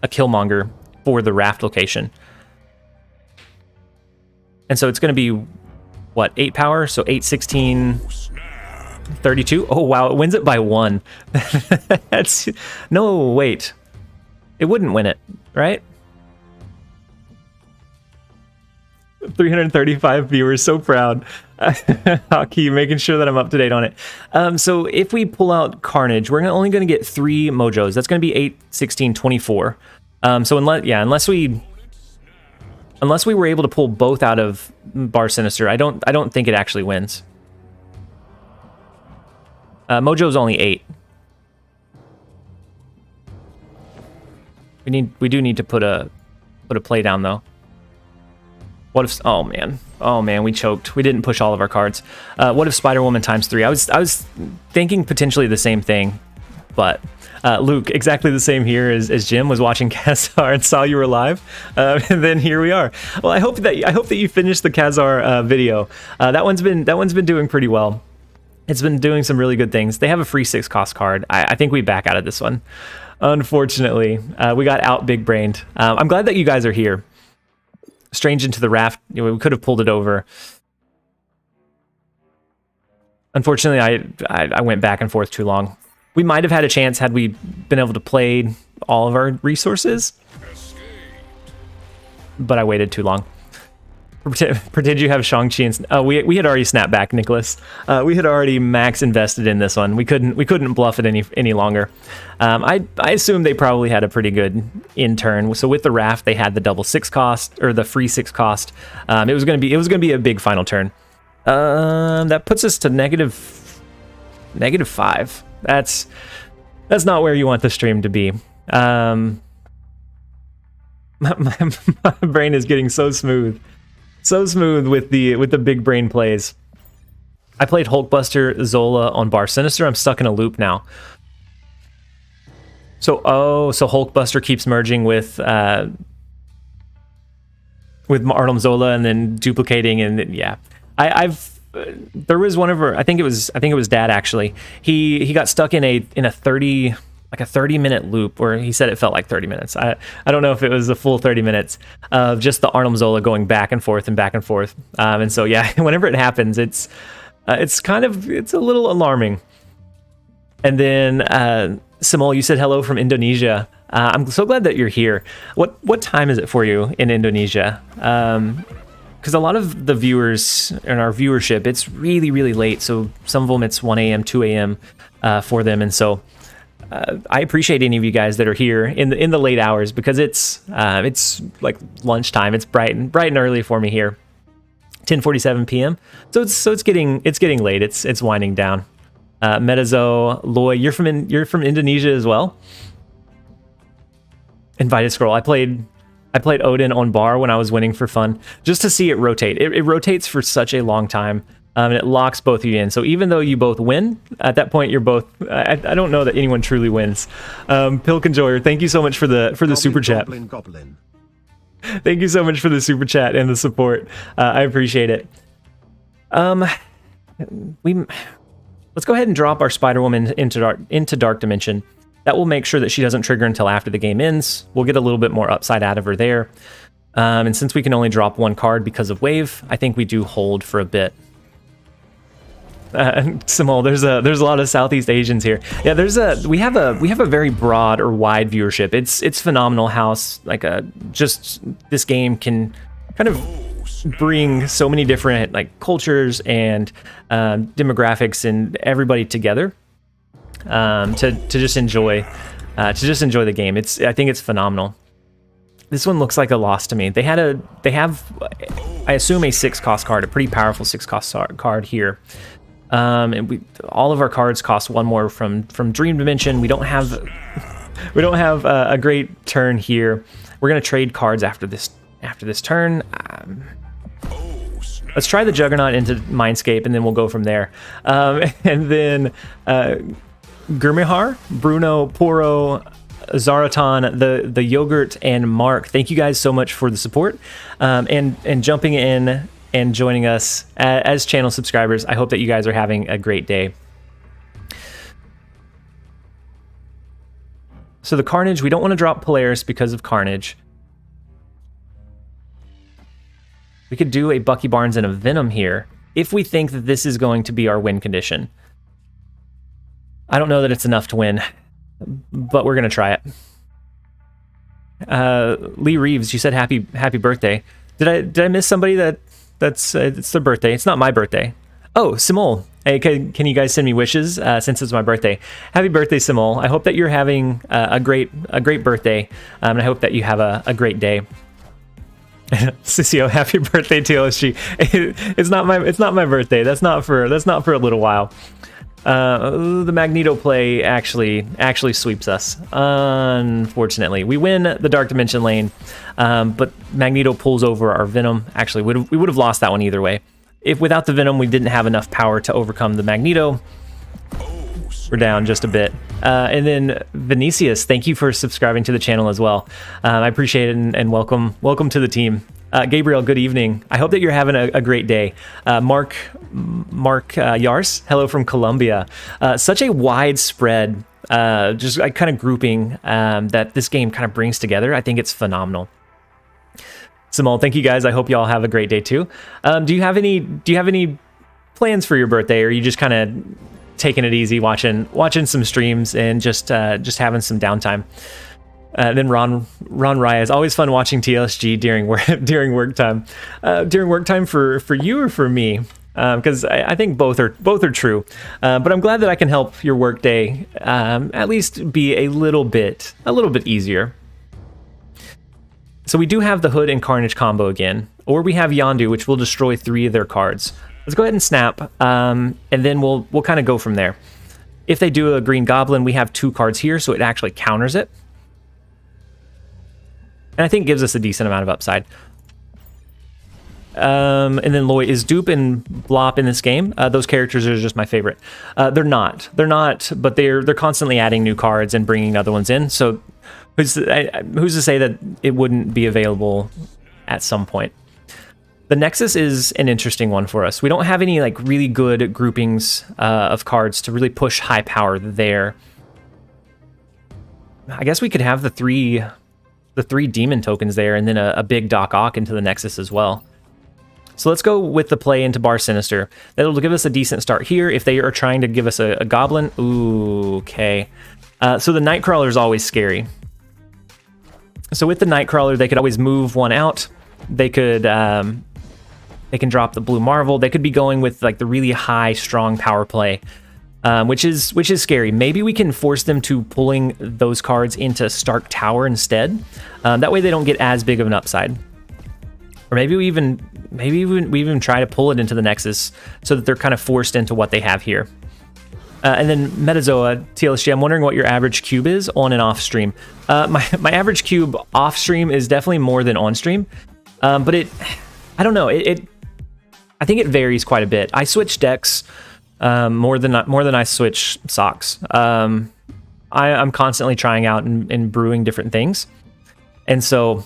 Killmonger for the Raft location, and so it's going to be what, 8 power, so 8, 16, 32. Oh wow, it wins it by 1. That's no wait, it wouldn't win it, right? 335 viewers, so proud. Hockey, making sure that I'm up to date on it. So if we pull out Carnage, we're only going to get 3 mojos. That's going to be 8, 16, 24. So unless we were able to pull both out of Bar Sinister, I don't think it actually wins. Mojo's only 8. We do need to put a play down though. What if, oh man, we choked. We didn't push all of our cards. What if Spider-Woman times 3? I was thinking potentially the same thing, but Luke, exactly the same here as Jim was watching Khazar and saw you were live, and then here we are. Well, I hope that you finished the Khazar video. That one's been doing pretty well. It's been doing some really good things. They have a free 6 cost card. I think we back out of this one. Unfortunately, we got out big brained. I'm glad that you guys are here. Strange into the raft. We could have pulled it over. Unfortunately, I went back and forth too long. We might have had a chance had we been able to play all of our resources, but I waited too long. Pretend you have Shang-Chi and we had already snapped back, Nicholas. We had already max invested in this one. We couldn't bluff it any longer. I assume they probably had a pretty good in turn. So with the raft, they had the double 6 cost or the free 6 cost. It was gonna be a big final turn. That puts us to negative 5. That's not where you want the stream to be. My brain is getting so smooth. So smooth with the big brain plays. I played Hulkbuster Zola on Bar Sinister. I'm stuck in a loop now. So Hulkbuster keeps merging with Artem Zola and then duplicating, and yeah. There was one of her, I think it was Dad actually. He got stuck in a 30-minute loop where he said it felt like 30 minutes. I don't know if it was a full 30 minutes of just the Artem Zola going back and forth and back and forth. And so yeah, whenever it happens, it's a little alarming. And then Simol, you said hello from Indonesia. I'm so glad that you're here. What time is it for you in Indonesia? Because a lot of the viewers in our viewership, it's really, really late. So some of them it's 1 a.m., 2 a.m. For them. And so I appreciate any of you guys that are here in the late hours, because it's like lunchtime. It's bright and early for me here. 10:47 p.m. So it's getting late. It's winding down. Metazo, Loy, you're from Indonesia as well. Invited scroll. I played Odin on bar when I was winning for fun, just to see it rotate. It rotates for such a long time, and it locks both of you in. So even though you both win, at that point you're both. I don't know that anyone truly wins. Pilk Enjoyer, thank you so much for the super chat. Goblin. Thank you so much for the super chat and the support. I appreciate it. Let's go ahead and drop our Spider-Woman into Dark Dimension. That will make sure that she doesn't trigger until after the game ends. We'll get a little bit more upside out of her there. And since we can only drop 1 card because of wave, I think we do hold for a bit. Simol, there's a lot of Southeast Asians here. Yeah, we have a very broad or wide viewership. It's phenomenal how just this game can kind of bring so many different like cultures and demographics and everybody together to just enjoy the game. I think it's phenomenal. This one looks like a loss to me. They have I assume a 6 cost card, a pretty powerful 6 cost card here. And all of our cards cost 1 more from Dream Dimension. We don't have a great turn here. We're gonna trade cards after this turn. Let's try the Juggernaut into Mindscape, and then we'll go from there. And then Gurmihar, Bruno, Poro, Zaratan, the Yogurt, and Mark. Thank you guys so much for the support and jumping in and joining us as channel subscribers. I hope that you guys are having a great day. So the Carnage, we don't want to drop Polaris because of Carnage. We could do a Bucky Barnes and a Venom here if we think that this is going to be our win condition. I don't know that it's enough to win, but we're going to try it. Lee Reeves, you said happy birthday. Did I miss somebody that it's their birthday. It's not my birthday. Oh, Simol. Hey, can you guys send me wishes since it's my birthday? Happy birthday, Simol. I hope that you're having a great birthday, and I hope that you have a great day. Sissio, happy birthday, TLSG. It's not my birthday. That's not for a little while. The Magneto play actually sweeps us. Unfortunately, we win the Dark Dimension lane, but Magneto pulls over our Venom. Actually, we would have lost that one either way. If without the Venom, we didn't have enough power to overcome the Magneto. We're down just a bit. And then Vinicius, thank you for subscribing to the channel as well. I appreciate it, and welcome to the team. Gabriel, good evening. I hope that you're having a great day. Mark Yars, hello from Colombia. Such a widespread, just kind of grouping that this game kind of brings together. I think it's phenomenal. Simone, thank you guys. I hope you all have a great day too. Do you have any plans for your birthday, or are you just kind of taking it easy, watching some streams and just having some downtime? Then Ron Raya, is always fun watching TLSG during work time. During work time for you or for me? Because I think both are true. But I'm glad that I can help your work day at least be a little bit easier. So we do have the Hood and Carnage combo again, or we have Yondu, which will destroy 3 of their cards. Let's go ahead and snap, and then we'll kind of go from there. If they do a Green Goblin, we have 2 cards here, so it actually counters it. And I think gives us a decent amount of upside. And then Loy, is Dupe and Blop in this game? Those characters are just my favorite. They're not, but they're constantly adding new cards and bringing other ones in. So who's to say that it wouldn't be available at some point? The Nexus is an interesting one for us. We don't have any like really good groupings of cards to really push high power there. I guess we could have the three demon tokens there, and then a big Doc Ock into the Nexus as well. So let's go with the play into Bar Sinister. That'll give us a decent start here. If they are trying to give us a Goblin, ooh, okay. So the Nightcrawler is always scary. So with the Nightcrawler, they could always move one out. They could, they can drop the Blue Marvel. They could be going with like the really high, strong power play, which is scary. Maybe we can force them to pulling those cards into Stark Tower instead. That way they don't get as big of an upside. Or maybe we even try to pull it into the Nexus so that they're kind of forced into what they have here. And then Metazoa, TLSG, I'm wondering what your average cube is on and off stream. My average cube off stream is definitely more than on stream, but I don't know. I think it varies quite a bit. I switch decks more than I switch socks. I'm constantly trying out and brewing different things, and so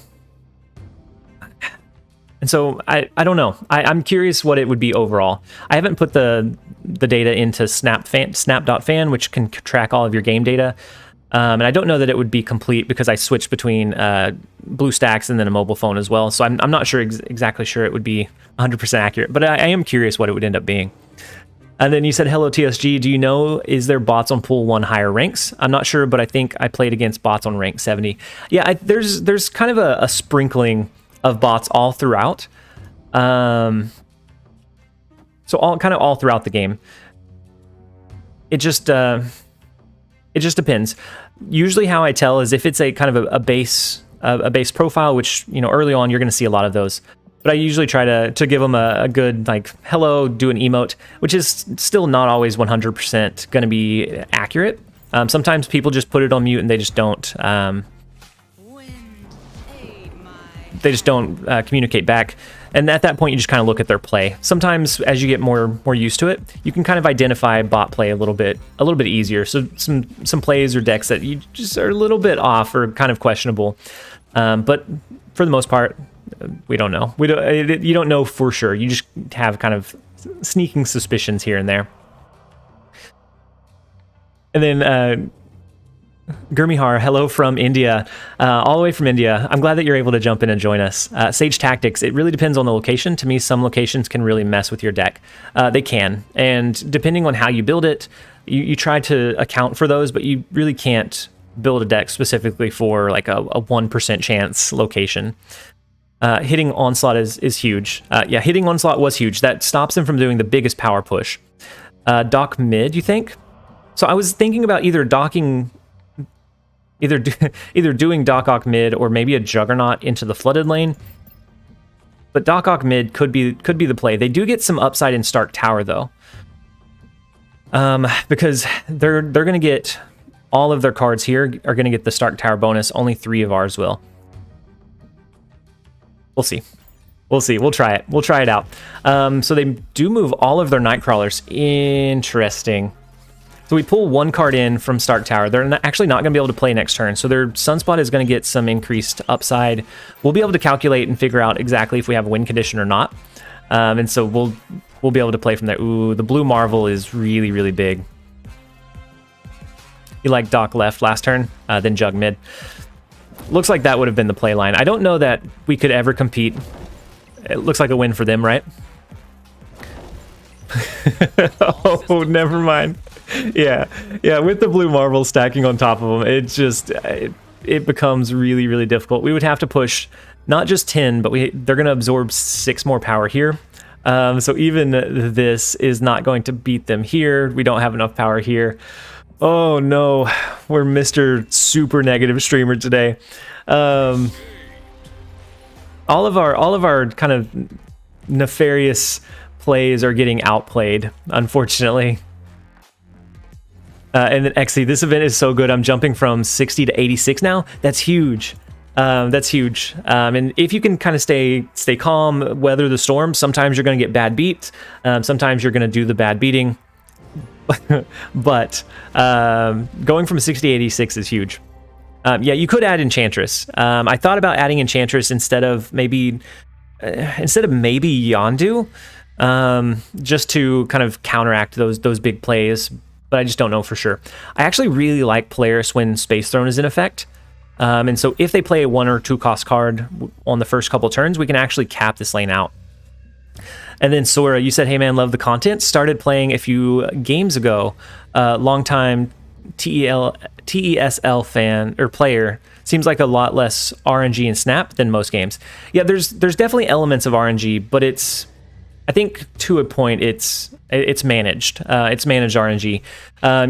I don't know. I'm curious what it would be overall. I haven't put the data into snap.fan, which can track all of your game data. And I don't know that it would be complete because I switched between BlueStacks and then a mobile phone as well. So I'm not sure exactly sure it would be 100% accurate, but I am curious what it would end up being. And then you said, hello, TSG. Do you know, is there bots on pool 1 higher ranks? I'm not sure, but I think I played against bots on rank 70. Yeah, there's kind of a sprinkling of bots all throughout. So all throughout the game. It just depends. Usually how I tell is if it's a kind of a base profile, which, you know, early on you're going to see a lot of those. But I usually try to give them a good, like, hello, do an emote, which is still not always 100% going to be accurate. Sometimes people just put it on mute and they just don't communicate back. And at that point, you just kind of look at their play. Sometimes, as you get more used to it, you can kind of identify bot play a little bit easier. So some plays or decks that you just are a little bit off or kind of questionable. But for the most part, we don't know. You don't know for sure. You just have kind of sneaking suspicions here and there. And then Gurmihar, hello from India, all the way from India. I'm glad that you're able to jump in and join us. Sage Tactics, it really depends on the location. To me, some locations can really mess with your deck. They can, and depending on how you build it, you try to account for those, but you really can't build a deck specifically for like a 1% chance location. Hitting Onslaught is huge. Yeah, hitting Onslaught was huge. That stops him from doing the biggest power push. Dock mid, you think? So I was thinking about either docking, either doing Dock Ock mid or maybe a Juggernaut into the flooded lane. But Dock Ock mid could be the play. They do get some upside in Stark Tower though, because they're gonna get all of their cards here are gonna get the Stark Tower bonus. Only 3 of ours will. We'll see. We'll see. We'll try it. We'll try it out. So they do move all of their Nightcrawlers. Interesting. So we pull 1 card in from Stark Tower. They're actually not going to be able to play next turn. So their Sunspot is going to get some increased upside. We'll be able to calculate and figure out exactly if we have a win condition or not. And so we'll be able to play from there. Ooh, the blue Marvel is really, really big. You like Dock left last turn, then Jug mid. Looks like that would have been the play line. I don't know that we could ever compete. It looks like a win for them, right? Oh, never mind. Yeah, with the blue Marvel stacking on top of them, it just it becomes really, really difficult. We would have to push not just 10, but they're going to absorb 6 more power here. So even this is not going to beat them here. We don't have enough power here. Oh no, we're Mr. Super Negative Streamer today. All of our kind of nefarious plays are getting outplayed, unfortunately. And then XC, this event is so good. I'm jumping from 60 to 86 now. That's huge. That's huge. And if you can kind of stay calm, weather the storm, sometimes you're going to get bad beat. Sometimes you're going to do the bad beating. But going from 60 to 86 is huge. Yeah, you could add Enchantress. I thought about adding Enchantress instead of maybe Yondu, just to kind of counteract those big plays. But I just don't know for sure. I actually really like Polaris when Space Throne is in effect. And so if they play a 1 or 2 cost card on the first couple turns, we can actually cap this lane out. And then Sora, you said, hey man, love the content. Started playing a few games ago. Longtime TESL fan or player. Seems like a lot less RNG and Snap than most games. Yeah, there's definitely elements of RNG, but I think to a point it's managed. It's managed RNG.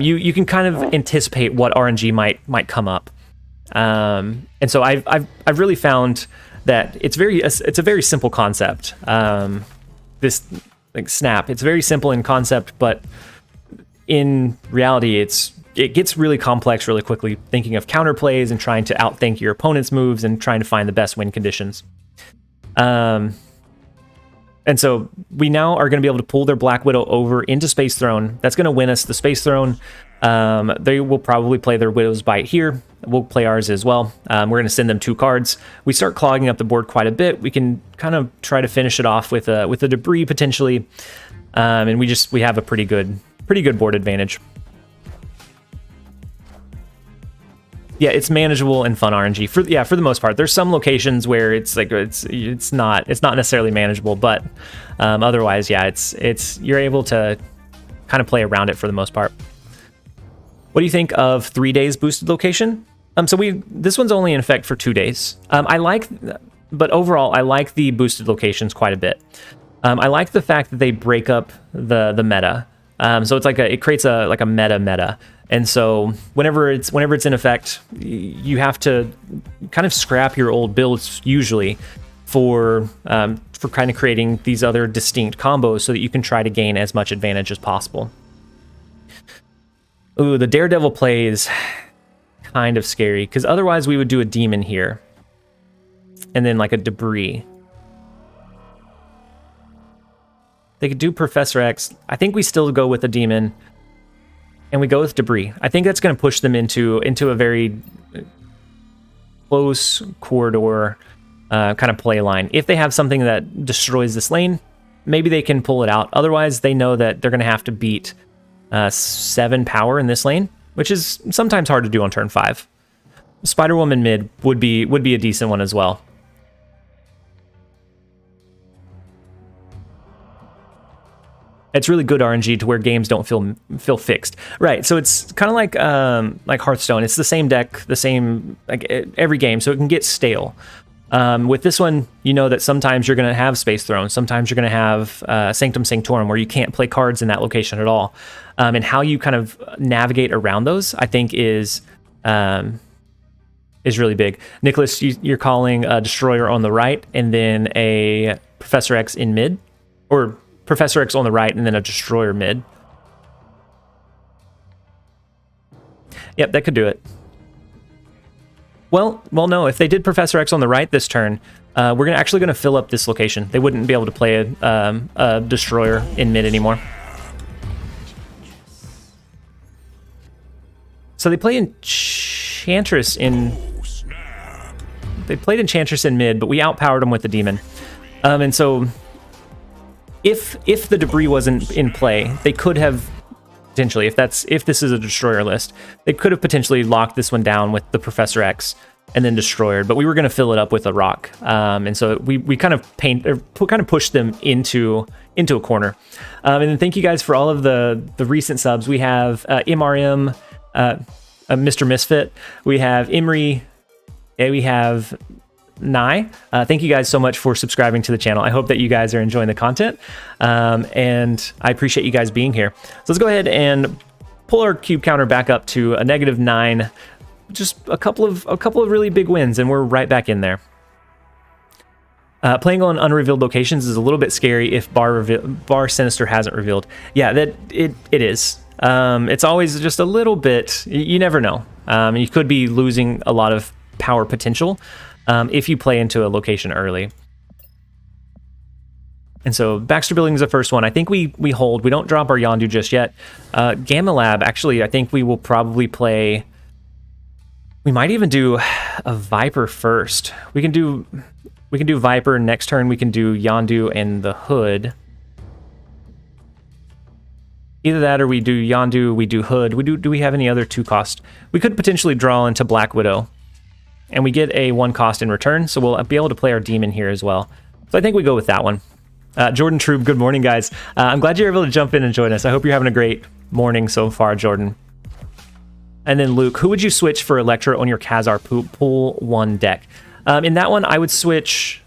You can kind of anticipate what RNG might come up. And so I've really found that it's a very simple concept. This like Snap, it's very simple in concept, but in reality it gets really complex really quickly, thinking of counterplays and trying to outthink your opponent's moves and trying to find the best win conditions. And so we now are going to be able to pull their Black Widow over into Space Throne. That's going to win us the Space Throne. They will probably play their Widow's Bite here. We'll play ours as well. We're going to send them 2 cards. We start clogging up the board quite a bit. We can kind of try to finish it off with a debris potentially, and we have a pretty good board advantage. Yeah, it's manageable and fun RNG for the most part. There's some locations where it's not necessarily manageable, but otherwise, yeah, it's you're able to kind of play around it for the most part. What do you think of 3 days boosted location? So this one's only in effect for 2 days. But overall, I like the boosted locations quite a bit. I like the fact that they break up the meta. So it's it creates a meta. And so whenever it's in effect, you have to kind of scrap your old builds usually for kind of creating these other distinct combos so that you can try to gain as much advantage as possible. Ooh, the Daredevil play is kind of scary because otherwise we would do a demon here and then like a debris. They could do Professor X. I think we still go with a demon. And we go with debris. I think that's going to push them into a very close corridor kind of play line. If they have something that destroys this lane, maybe they can pull it out. Otherwise, they know that they're going to have to beat 7 power in this lane, which is sometimes hard to do on turn 5. Spider-Woman mid would be a decent one as well. It's really good RNG to where games don't feel fixed, right? So it's kind of like Hearthstone. It's the same deck, the same every game, so it can get stale. With this one, you know that sometimes you're going to have Space Throne, sometimes you're going to have Sanctum Sanctorum, where you can't play cards in that location at all. And how you kind of navigate around those, I think, is really big. Nicholas, you're calling a Destroyer on the right, and then a Professor X in mid, or Professor X on the right, and then a Destroyer mid. Yep, that could do it. Well, no. If they did Professor X on the right this turn, we're actually going to fill up this location. They wouldn't be able to play a Destroyer in mid anymore. So they play Enchantress in... They played Enchantress in mid, but we outpowered them with the Demon. And so if the debris wasn't in play, they could have potentially, if this is a Destroyer list, they could have potentially locked this one down with the Professor X and then Destroyer, but we were going to fill it up with a rock. And so we kind of pushed them into a corner. And then thank you guys for all of the recent subs. We have MRM, Mr. Misfit, we have Imri, and we have Nye. Thank you guys so much for subscribing to the channel. I hope that you guys are enjoying the content, and I appreciate you guys being here. So let's go ahead and pull our cube counter back up to a -9. Just a couple of really big wins, and we're right back in there. Playing on unrevealed locations is a little bit scary if Bar Sinister hasn't revealed. Yeah, that it is. It's always just a little bit. You never know. You could be losing a lot of power potential if you play into a location early. And so Baxter Building is the first one. I think we hold. We don't drop our Yondu just yet. Gamma Lab, actually, I think we will probably play... We might even do a Viper first. We can do Viper next turn. We can do Yondu and the Hood. Either that or we do Yondu, we do Hood. Do we have any other 2-cost? We could potentially draw into Black Widow. And we get a 1-cost in return, so we'll be able to play our Demon here as well. So I think we go with that one. Jordan Troop, good morning, guys. I'm glad you're able to jump in and join us. I hope you're having a great morning so far, Jordan. And then Luke, who would you switch for Electra on your Khazar Pool 1 deck? In that one, I would switch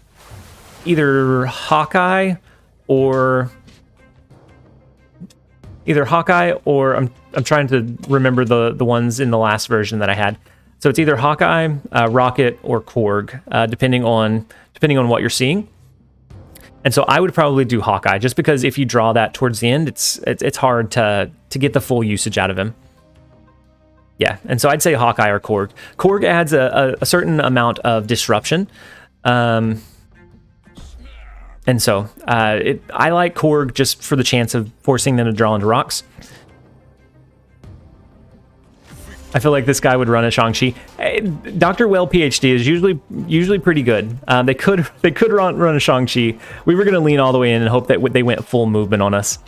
either Hawkeye or... I'm trying to remember the ones in the last version that I had. So it's either Hawkeye, Rocket, or Korg, depending on what you're seeing. And so I would probably do Hawkeye, just because if you draw that towards the end, it's hard to get the full usage out of him. Yeah, and so I'd say Hawkeye or Korg. Korg adds a certain amount of disruption. And so I like Korg just for the chance of forcing them to draw into rocks. I feel like this guy would run a Shang-Chi. Dr. Well PhD is usually pretty good. They could run a Shang-Chi. We were going to lean all the way in and hope that they went full movement on us.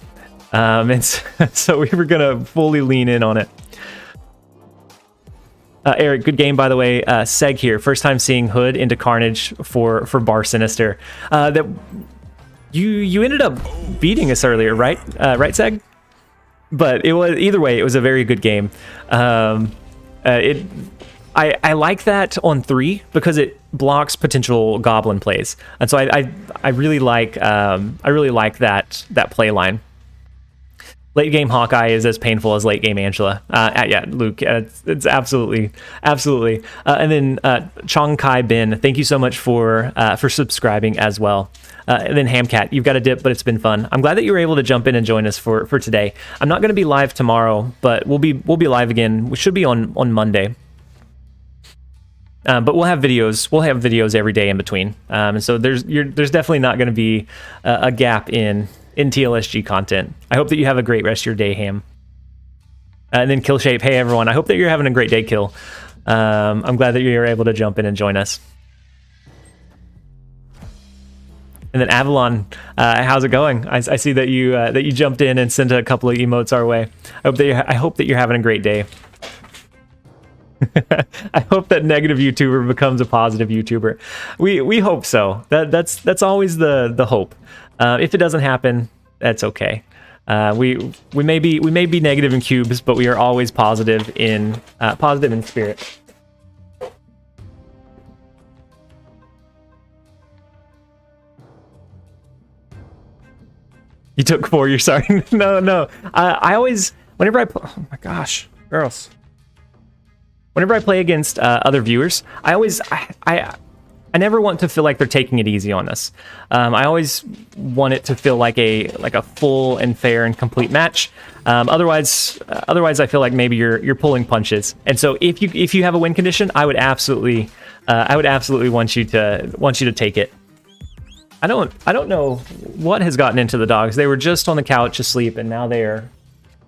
And so we were going to fully lean in on it. Eric, good game, by the way. Seg here. First time seeing Hood into Carnage for Bar Sinister. That you ended up beating us earlier, right? Right, Seg? But it was either way. It was a very good game. I like that on 3 because it blocks potential Goblin plays, and so I really like that play line. Late game Hawkeye is as painful as late game Angela. Yeah, Luke, it's absolutely. And then Chong Kai Ben, thank you so much for subscribing as well. And then Hamcat, you've got a dip, but it's been fun. I'm glad that you were able to jump in and join us for today. I'm not going to be live tomorrow, but we'll be live again. We should be on Monday. But we'll have videos. We'll have videos every day in between. And so there's definitely not going to be a gap in TLSG content. I hope that you have a great rest of your day, Ham. And then Kill Shape, hey everyone, I hope that you're having a great day, Kill. I'm glad that you're able to jump in and join us. And then Avalon, how's it going? I see that you jumped in and sent a couple of emotes our way. I hope that you're having a great day. I hope that negative YouTuber becomes a positive YouTuber. We hope so. That's always the hope. If it doesn't happen, that's okay. We may be negative in cubes, but we are always positive in spirit. You took 4. You're sorry. No. I always, whenever I play, oh my gosh, girls. Whenever I play against other viewers, I never want to feel like they're taking it easy on us. I always want it to feel like a full and fair and complete match. Otherwise, I feel like maybe you're pulling punches. And so if you have a win condition, I would absolutely want you to take it. I don't know what has gotten into the dogs. They were just on the couch asleep, and now they are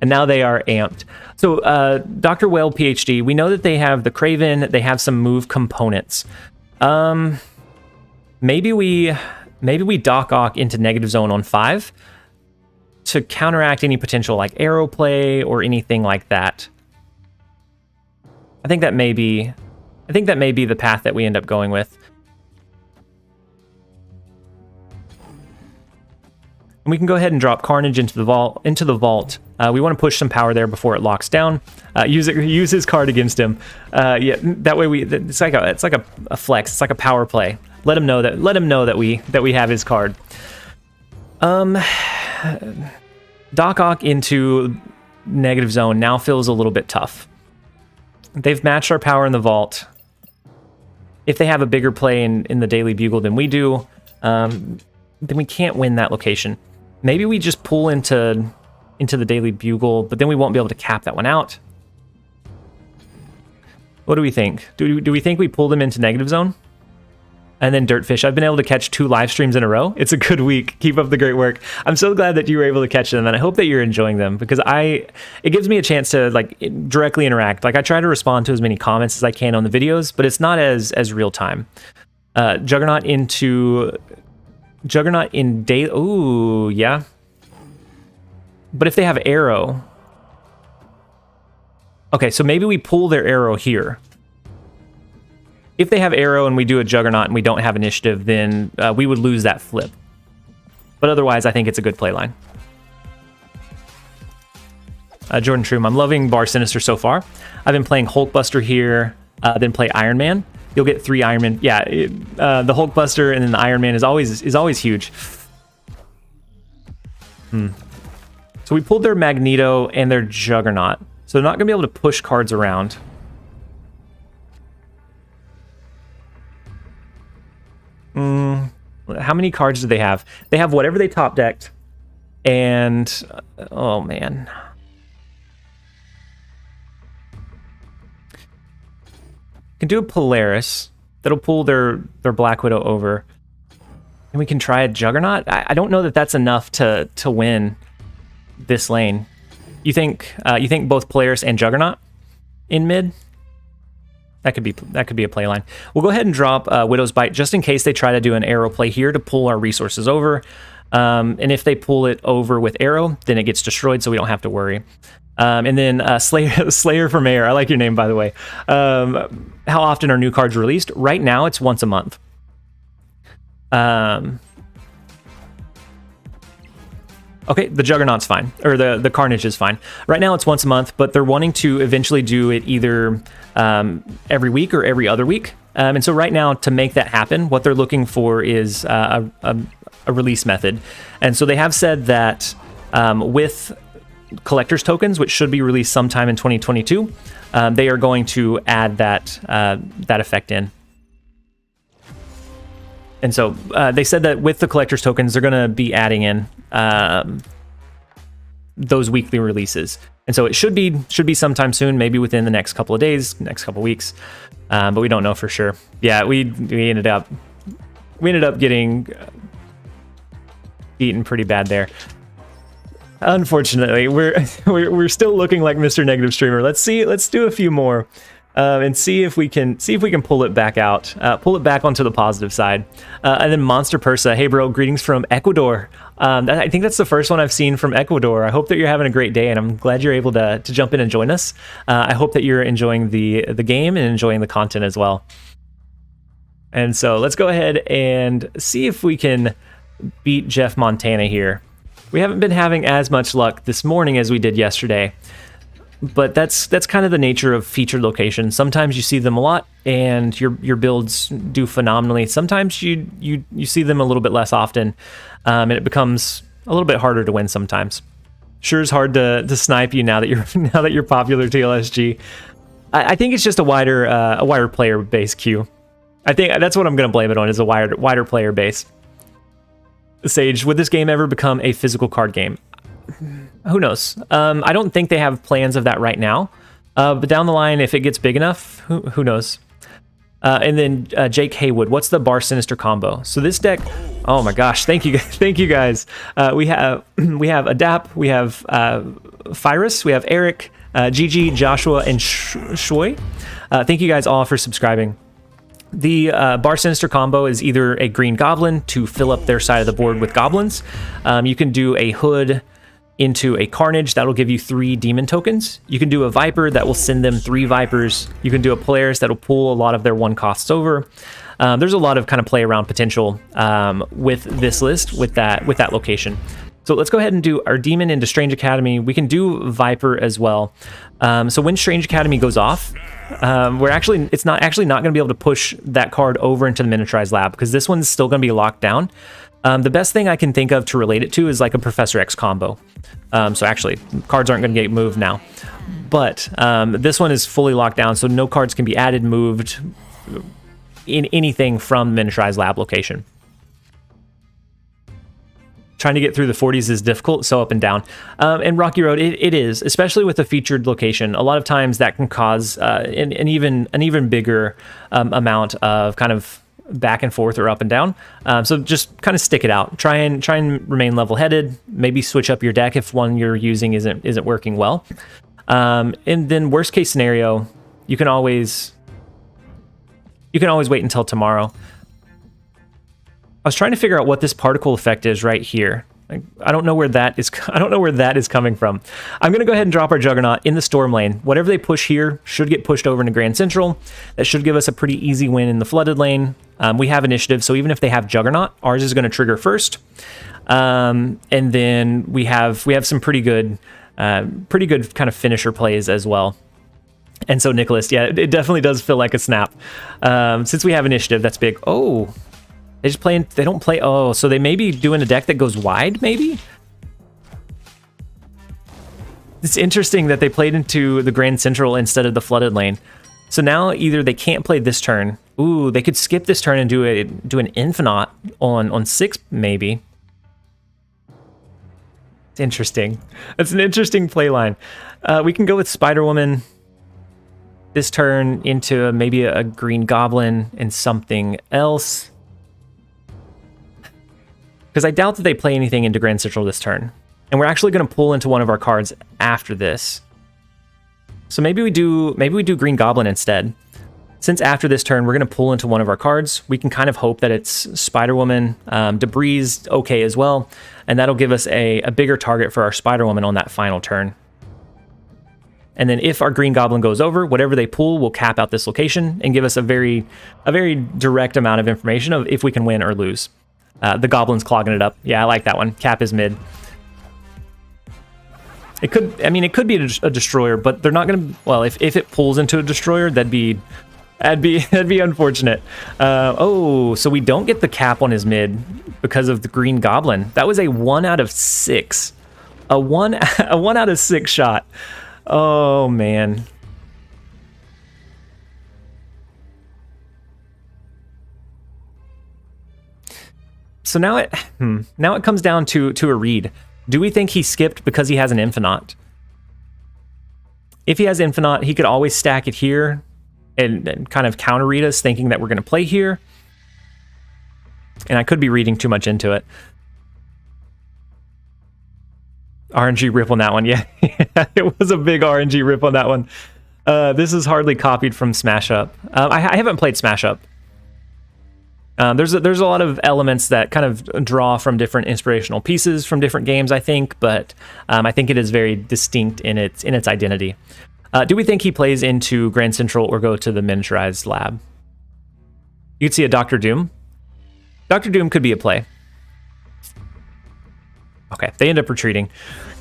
amped. So Dr. Whale PhD, we know that they have the Craven, they have some move components. Maybe we Doc Ock into negative zone on 5 to counteract any potential like arrow play or anything like that. I think that may be the path that we end up going with. And we can go ahead and drop Carnage into the vault. We want to push some power there before it locks down. Use his card against him. Yeah, that way it's like a flex. It's like a power play. Let him know that we have his card. Doc Ock into negative zone now feels a little bit tough. They've matched our power in the vault. If they have a bigger play in the Daily Bugle than we do, then we can't win that location. Maybe we just pull into the Daily Bugle, but then we won't be able to cap that one out. What do we think? Do we think we pull them into negative zone? And then Dirtfish. I've been able to catch 2 live streams in a row. It's a good week. Keep up the great work. I'm so glad that you were able to catch them, and I hope that you're enjoying them, because it gives me a chance to like directly interact. Like I try to respond to as many comments as I can on the videos, but it's not as real time. Juggernaut in day. Ooh, yeah. But if they have arrow. Okay, so maybe we pull their arrow here. If they have arrow and we do a Juggernaut and we don't have initiative, then we would lose that flip. But otherwise, I think it's a good play line. Jordan Troom, I'm loving Bar Sinister so far. I've been playing Hulkbuster here, then play Iron Man. You'll get 3 Iron Man. Yeah, the Hulkbuster and then the Iron Man is always huge. So we pulled their Magneto and their Juggernaut. So they're not going to be able to push cards around. How many cards do they have? They have whatever they top decked. And, oh man. Can do a Polaris. That'll pull their Black Widow over. And we can try a Juggernaut. I don't know that that's enough to win this lane. You think both Polaris and Juggernaut in mid? That could be a play line. We'll go ahead and drop Widow's Bite just in case they try to do an arrow play here to pull our resources over. And if they pull it over with arrow, then it gets destroyed, so we don't have to worry. And then Slayer for Mayor. I like your name, by the way. How often are new cards released? Right now, it's once a month. Okay, the Juggernaut's fine, or the Carnage is fine. Right now it's once a month, but they're wanting to eventually do it either every week or every other week. And so right now, to make that happen, what they're looking for is a release method. And so they have said that with collector's tokens, which should be released sometime in 2022, they are going to add that effect in. And so they said that with the collector's tokens, they're going to be adding in those weekly releases. And so it should be sometime soon, maybe within the next couple of days, next couple of weeks, but we don't know for sure. Yeah, we ended up getting beaten pretty bad there. Unfortunately, we're still looking like Mr. Negative Streamer. Let's do a few more. And see if we can pull it back out, pull it back onto the positive side. And then Monster Persa, hey bro, greetings from Ecuador. I think that's the first one I've seen from Ecuador. I hope that you're having a great day, and I'm glad you're able to jump in and join us. I hope that you're enjoying the game and enjoying the content as well. And so let's go ahead and see if we can beat Jeff Montana here. We haven't been having as much luck this morning as we did yesterday. But that's kind of the nature of featured locations. Sometimes you see them a lot, and your builds do phenomenally. Sometimes you see them a little bit less often, and it becomes a little bit harder to win sometimes. Sure is hard to snipe you now that you're popular TLSG. I think it's just a wider player base queue. I think that's what I'm gonna blame it on, is a wider player base. Sage, would this game ever become a physical card game? Who knows? I don't think they have plans of that right now. But down the line, if it gets big enough, who knows? And then Jake Haywood, what's the Bar Sinister combo? So this deck, oh my gosh, thank you guys. We have Adap, we have Fyrus, we have Eric, Gigi, Joshua, and Shoy. Thank you guys all for subscribing. The Bar Sinister combo is either a green goblin to fill up their side of the board with goblins. You can do a hood into a Carnage, that'll give you 3 demon tokens. You can do a Viper that will send them 3 Vipers. You can do a Polaris that'll pull a lot of their 1 costs over. There's a lot of kind of play around potential with this list, with that location. So let's go ahead and do our Demon into Strange Academy. We can do Viper as well. So when Strange Academy goes off, it's not going to be able to push that card over into the Miniaturized Lab, because this one's still going to be locked down. The best thing I can think of to relate it to is like a Professor X combo. So actually, cards aren't going to get moved now. But this one is fully locked down, so no cards can be added, moved, in anything from the Miniaturized Lab location. Trying to get through the 40s is difficult, so up and down. And Rocky Road, it is, especially with a featured location. A lot of times that can cause an even bigger amount of kind of back and forth or up and down. So just kind of stick it out. Try and remain level-headed. Maybe switch up your deck if one you're using isn't working well. And then worst case scenario, you can always wait until tomorrow. I was trying to figure out what this particle effect is right here. I don't know where that is. I don't know where that is coming from. I'm going to go ahead and drop our Juggernaut in the Storm lane. Whatever they push here should get pushed over into Grand Central. That should give us a pretty easy win in the Flooded lane. We have initiative, so even if they have Juggernaut, ours is going to trigger first. And then we have some pretty good kind of finisher plays as well. And so Nicholas, yeah, it definitely does feel like a snap. Since we have initiative, that's big. Oh. They don't play, oh, so they may be doing a deck that goes wide, maybe? It's interesting that they played into the Grand Central instead of the Flooded lane. So now either they can't play this turn. Ooh, they could skip this turn and do an Infinite on 6, maybe. It's interesting. That's an interesting play line. We can go with Spider-Woman this turn into maybe a Green Goblin and something else. Because I doubt that they play anything into Grand Central this turn. And we're actually going to pull into one of our cards after this. So maybe we do Green Goblin instead. Since after this turn, we're going to pull into one of our cards. We can kind of hope that it's Spider-Woman. Debris okay as well. And that'll give us a bigger target for our Spider-Woman on that final turn. And then if our Green Goblin goes over, whatever they pull will cap out this location and give us a very direct amount of information of if we can win or lose. The Goblin's clogging it up. Yeah, I like that one. Cap is mid. It could be a destroyer, but they're not going to. Well, if it pulls into a destroyer, that'd be unfortunate. Oh, so we don't get the cap on his mid because of the Green Goblin. That was a 1 out of 6. A 1 out of 6 shot. Oh man. So now it comes down to a read. Do we think he skipped because he has an Infinite? If he has Infinite, he could always stack it here and kind of counter read us, thinking that we're going to play here. And I could be reading too much into it. RNG rip on that one, yeah. It was a big RNG rip on that one. This is hardly copied from Smash Up. I haven't played Smash Up. There's a lot of elements that kind of draw from different inspirational pieces from different games, I think, but I think it is very distinct in its identity. Do we think he plays into Grand Central or go to the Miniaturized Lab? You could see a Dr. Doom. Dr. Doom could be a play. Okay, they end up retreating.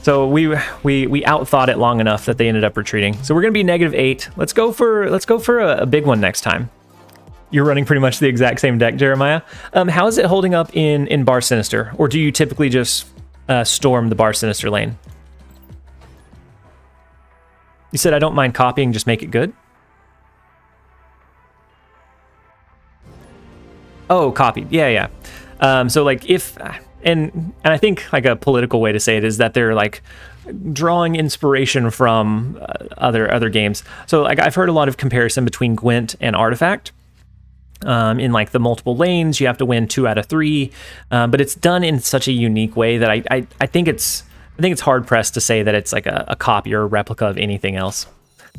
So we outthought it long enough that they ended up retreating. So we're gonna be -8. Let's go for a big one next time. You're running pretty much the exact same deck, Jeremiah. How is it holding up in Bar Sinister? Or do you typically just storm the Bar Sinister lane. You said I don't mind copying, just make it good? Oh, copied. Yeah. So like if, and I think like a political way to say it is that they're like drawing inspiration from other games. So like I've heard a lot of comparison between Gwent and Artifact. In like the multiple lanes, you have to win 2 out of 3, but it's done in such a unique way that I think it's hard pressed to say that it's like a copy or a replica of anything else.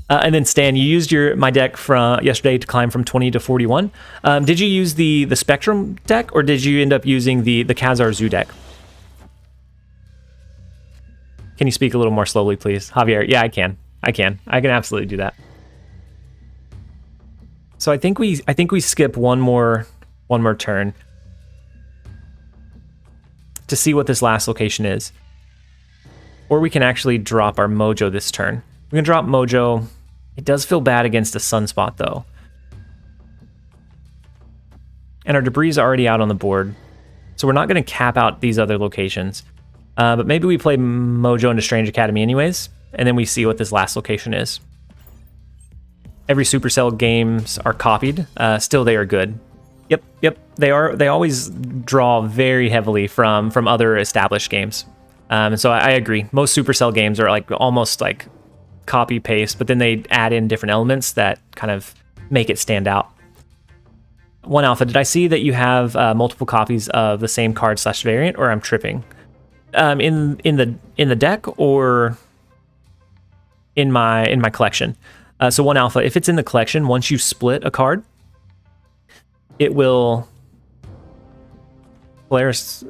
And then Stan, you used my deck from yesterday to climb from 20 to 41. Did you use the Spectrum deck, or did you end up using the Khazar Zoo deck? Can you speak a little more slowly, please, Javier? Yeah, I can absolutely do that. So I think we skip one more turn to see what this last location is, or we can actually drop our Mojo this turn. We can drop Mojo. It does feel bad against a Sunspot though, and our debris is already out on the board, so we're not going to cap out these other locations. But maybe we play Mojo into Strange Academy anyways, and then we see what this last location is. Every Supercell games are copied. Still, they are good. Yep. They are. They always draw very heavily from other established games. And so I agree. Most Supercell games are like almost like copy paste, but then they add in different elements that kind of make it stand out. One Alpha, did I see that you have multiple copies of the same card / variant, or I'm tripping? In the deck or in my collection? So One Alpha, if it's in the collection, once you split a card, it will Polaris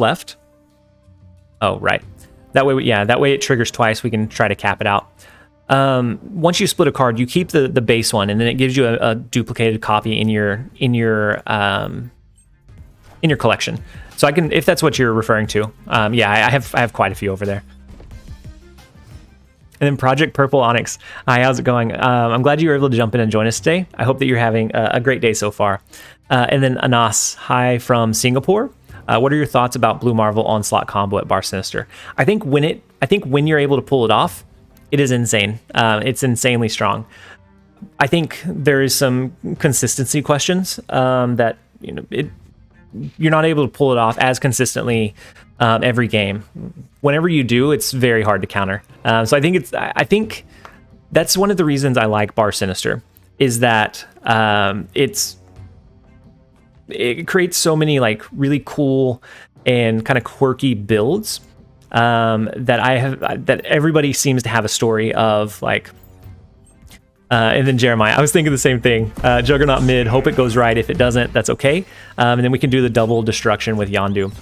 left. Oh, right. That way it triggers twice. We can try to cap it out. Once you split a card, you keep the base one, and then it gives you a duplicated copy in your collection. So I can, if that's what you're referring to. Yeah, I have quite a few over there. And then Project Purple Onyx. Hi, how's it going? I'm glad you were able to jump in and join us today. I hope that you're having a great day so far. And then Anas, hi from Singapore. What are your thoughts about Blue Marvel Onslaught combo at Bar Sinister? I think when you're able to pull it off, it is insane. It's insanely strong. I think there is some consistency questions that you're not able to pull it off as consistently every game. Whenever you do, it's very hard to counter. So I think that's one of the reasons I like Bar Sinister, is that it creates so many like really cool and kind of quirky builds that everybody seems to have a story of, like. And then Jeremiah, I was thinking the same thing. Juggernaut mid, hope it goes right. If it doesn't, that's okay. And then we can do the double destruction with Yondu.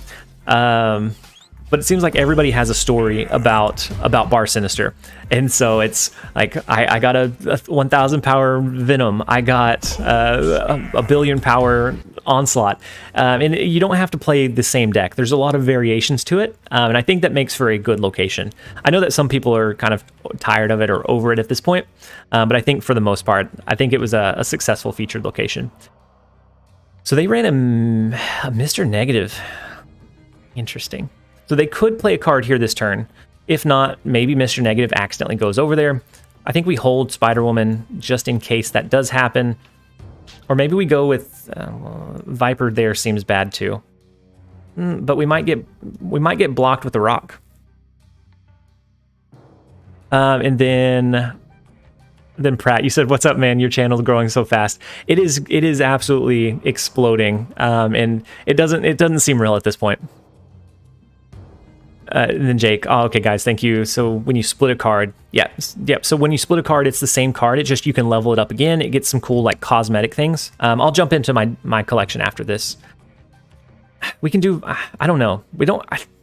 But it seems like everybody has a story about Bar Sinister. And so it's like, I got a 1,000 power Venom. I got a billion power Onslaught. And you don't have to play the same deck. There's a lot of variations to it. And I think that makes for a good location. I know that some people are kind of tired of it or over it at this point. But I think for the most part, I think it was a successful featured location. So they ran a Mr. Negative. Interesting. So they could play a card here this turn. If not, maybe Mr. Negative accidentally goes over there. I think we hold Spider-Woman just in case that does happen. Or maybe we go with Viper there, seems bad too. But we might get blocked with the Rock. And then Pratt, you said, "What's up, man? Your channel's growing so fast." It is absolutely exploding. And it doesn't seem real at this point. And then Jake, oh, okay, guys, thank you. So when you split a card, yep. So when you split a card, it's the same card. It's just you can level it up again. It gets some cool like cosmetic things. I'll jump into my collection after this. We can do, I don't know.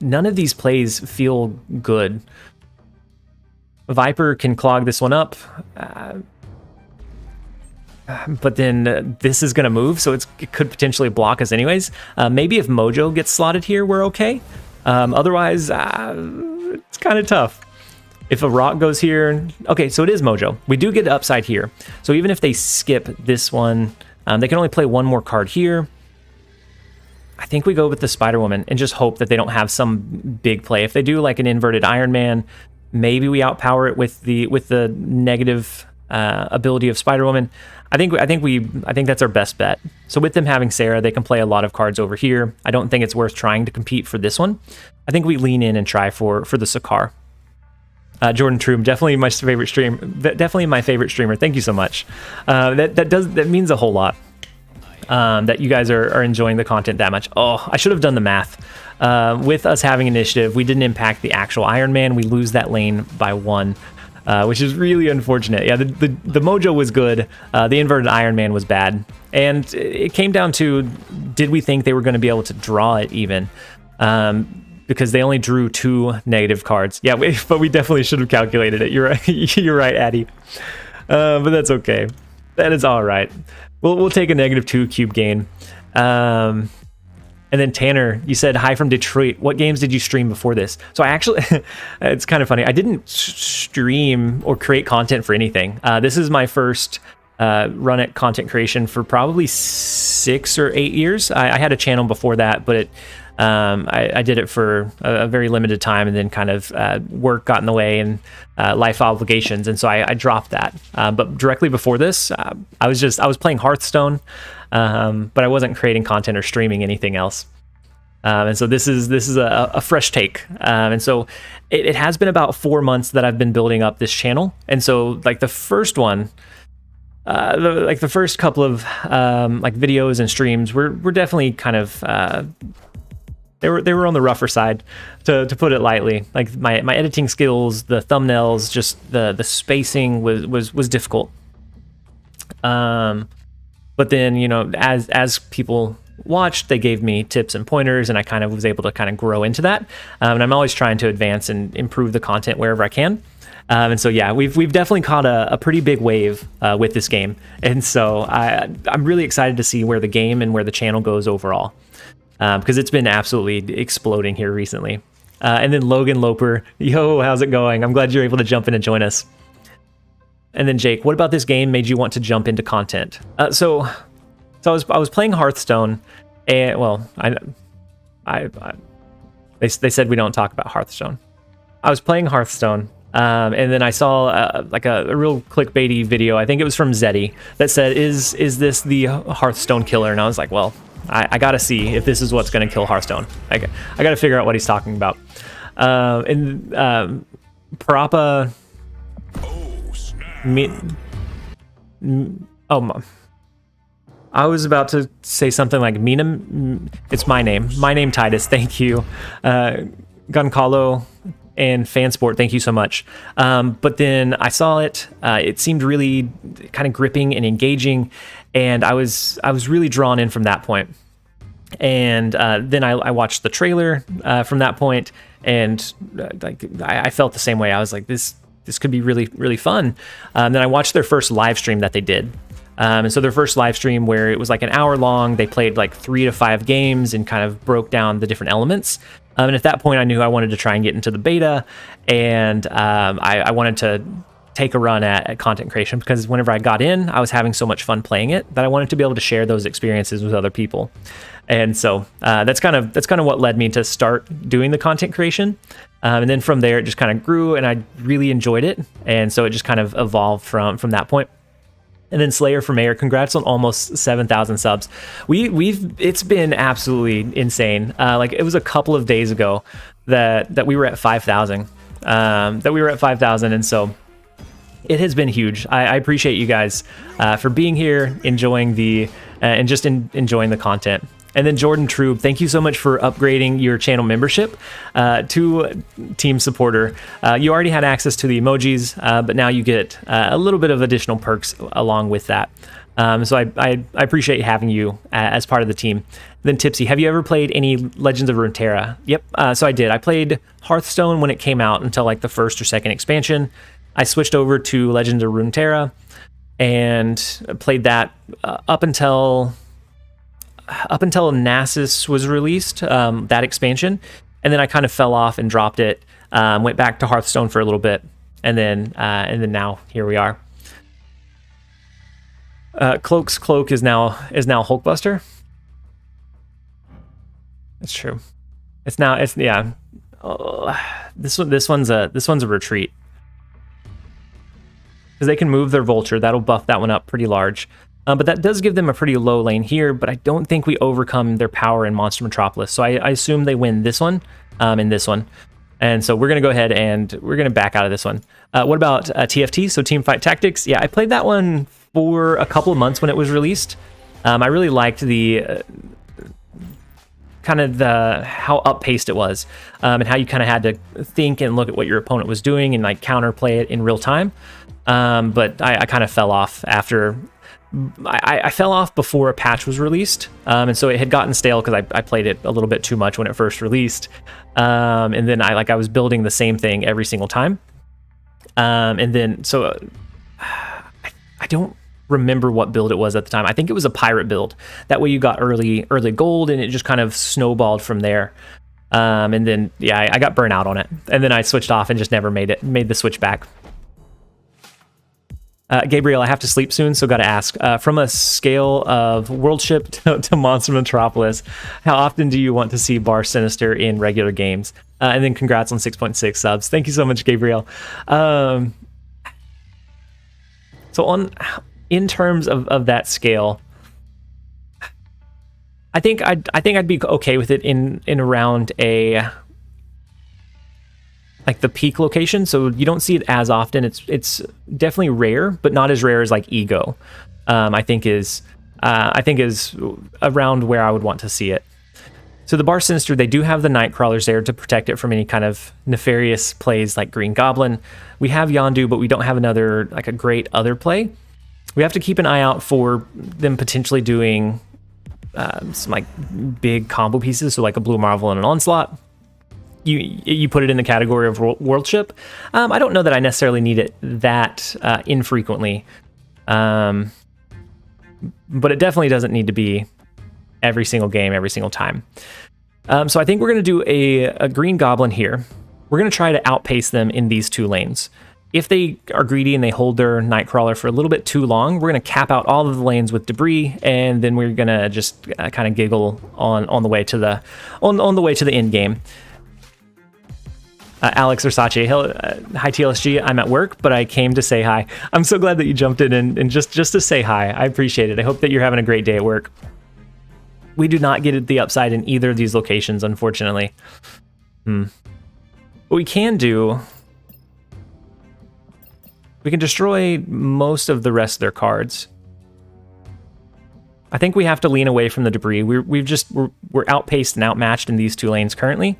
None of these plays feel good. Viper can clog this one up. But then this is going to move, so it could potentially block us anyways. Maybe if Mojo gets slotted here, we're okay. Otherwise, it's kind of tough. If a Rock goes here, okay, so it is Mojo. We do get the upside here. So even if they skip this one, they can only play one more card here. I think we go with the Spider-Woman and just hope that they don't have some big play. If they do like an inverted Iron Man, maybe we outpower it with the negative ability of Spider-Woman. I think that's our best bet. So with them having Sarah, they can play a lot of cards over here. I don't think it's worth trying to compete for this one. I think we lean in and try for the Sakaar. Jordan Troom, definitely my favorite streamer. Definitely my favorite streamer. Thank you so much. That means a whole lot. That you guys are enjoying the content that much. Oh, I should have done the math. With us having initiative, we didn't impact the actual Iron Man. We lose that lane by 1, which is really unfortunate. Yeah, the mojo was good. The inverted Iron Man was bad. And it came down to, did we think they were going to be able to draw it even? Because they only drew 2 negative cards. Yeah, but we definitely should have calculated it. You're right. You're right, Addy. But that's okay. That is all right. We'll take a -2 cube gain. And then Tanner, you said hi from Detroit. What games did you stream before this? So I actually, it's kind of funny. I didn't stream or create content for anything. This is my first run at content creation for probably 6 or 8 years. I had a channel before that, but I did it for a very limited time, and then kind of work got in the way and life obligations, and so I dropped that. But directly before this, I was playing Hearthstone, but I wasn't creating content or streaming anything else. And so this is a fresh take. And so it has been about 4 months that I've been building up this channel, and so like the first one. The first couple of like videos and streams were definitely kind of they were on the rougher side, to put it lightly. Like my editing skills, the thumbnails, just the spacing was difficult. But then, you know, as people watched, they gave me tips and pointers, and I kind of was able to kind of grow into that. And I'm always trying to advance and improve the content wherever I can. And so yeah, we've definitely caught a pretty big wave with this game, and so I'm really excited to see where the game and where the channel goes overall, because it's been absolutely exploding here recently. And then Logan Loper, yo, how's it going? I'm glad you're able to jump in and join us. And then Jake, what about this game made you want to jump into content? So I was playing Hearthstone, and well, they said we don't talk about Hearthstone. I was playing Hearthstone. And then I saw like a real clickbaity video. I think it was from Zeddy that said, "Is this the Hearthstone killer?" And I was like, "Well, I gotta see if this is what's gonna kill Hearthstone. I gotta figure out what he's talking about." And Parappa, I was about to say something like Mina. It's my name Titus. Thank you, Goncalo. And Fansport, thank you so much. But then I saw it. It seemed really kind of gripping and engaging, and I was really drawn in from that point. And then I watched the trailer from that point, and like I felt the same way. I was like, this could be really, really fun. Then I watched their first live stream that they did. And so their first live stream, where it was like an hour long, they played like 3 to 5 games and kind of broke down the different elements. And at that point, I knew I wanted to try and get into the beta, and I wanted to take a run at content creation, because whenever I got in, I was having so much fun playing it that I wanted to be able to share those experiences with other people. And so that's kind of what led me to start doing the content creation. And then from there, it just kind of grew, and I really enjoyed it. And so it just kind of evolved from that point. And then Slayer for Mayor, congrats on almost 7,000 subs. It's been absolutely insane. Like it was a couple of days ago that we were at 5,000. And so it has been huge. I appreciate you guys for being here, enjoying enjoying the content. And then Jordan Trube, thank you so much for upgrading your channel membership to Team Supporter. You already had access to the emojis, but now you get a little bit of additional perks along with that. So I appreciate having you as part of the team. Then Tipsy, have you ever played any Legends of Runeterra? Yep, so I did. I played Hearthstone when it came out until like the first or second expansion. I switched over to Legends of Runeterra and played that up until Nasus was released, that expansion, and then I kind of fell off and dropped it. Went back to Hearthstone for a little bit, and then now here we are. Cloak's cloak is now Hulkbuster. It's true. It's yeah. This one's a retreat. Because they can move their vulture, that'll buff that one up pretty large. But that does give them a pretty low lane here, but I don't think we overcome their power in Monster Metropolis. So I assume they win this one and this one. And so we're going to go ahead and we're going to back out of this one. What about TFT, so Team Fight Tactics? Yeah, I played that one for a couple of months when it was released. I really liked the kind of how up-paced it was, and how you kind of had to think and look at what your opponent was doing and like counterplay it in real time. But I kind of fell off after... I fell off before a patch was released, and so it had gotten stale because I played it a little bit too much when it first released, and then I was building the same thing every single time, and then so I don't remember what build it was at the time. I think it was a pirate build. That way you got early gold, and it just kind of snowballed from there. And then yeah, I got burnt out on it, and then I switched off and just never made the switch back. Gabriel, I have to sleep soon, so got to ask, from a scale of Worldship to Monster Metropolis, how often do you want to see Bar Sinister in regular games? And then congrats on 6.6 subs. Thank you so much, Gabriel. So in terms of that scale, I think I'd be okay with it in around a... like the peak location, so you don't see it as often. It's definitely rare, but not as rare as like Ego. I think is around where I would want to see it. So the Bar Sinister, they do have the Night Crawlers there to protect it from any kind of nefarious plays like Green Goblin. We have Yondu, but we don't have another like a great other play. We have to keep an eye out for them potentially doing some like big combo pieces, so like a Blue Marvel and an Onslaught. You put it in the category of Worldship. I don't know that I necessarily need it that infrequently, but it definitely doesn't need to be every single game, every single time. So I think we're going to do a Green Goblin here. We're going to try to outpace them in these two lanes. If they are greedy and they hold their Nightcrawler for a little bit too long, we're going to cap out all of the lanes with debris, and then we're going to just kind of giggle on the way to the end game. Alex Versace, hi TLSG, I'm at work, but I came to say hi. I'm so glad that you jumped in and just to say hi. I appreciate it. I hope that you're having a great day at work. We do not get the upside in either of these locations, unfortunately. What we can do, we can destroy most of the rest of their cards. I think we have to lean away from the debris. We're outpaced and outmatched in these two lanes currently.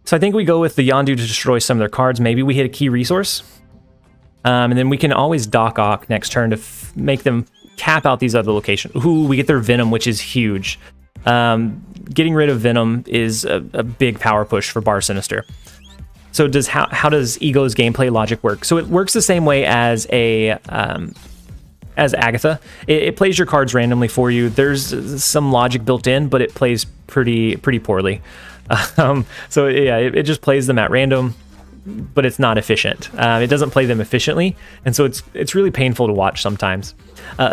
So I think we go with the Yondu to destroy some of their cards. Maybe we hit a key resource. And then we can always Doc Ock next turn to make them cap out these other locations. Ooh, we get their Venom, which is huge. Getting rid of Venom is a big power push for Bar Sinister. So how does Ego's gameplay logic work? So it works the same way as as Agatha. It plays your cards randomly for you. There's some logic built in, but it plays pretty poorly. So yeah, it just plays them at random, but it's not efficient. It doesn't play them efficiently, and so it's really painful to watch sometimes.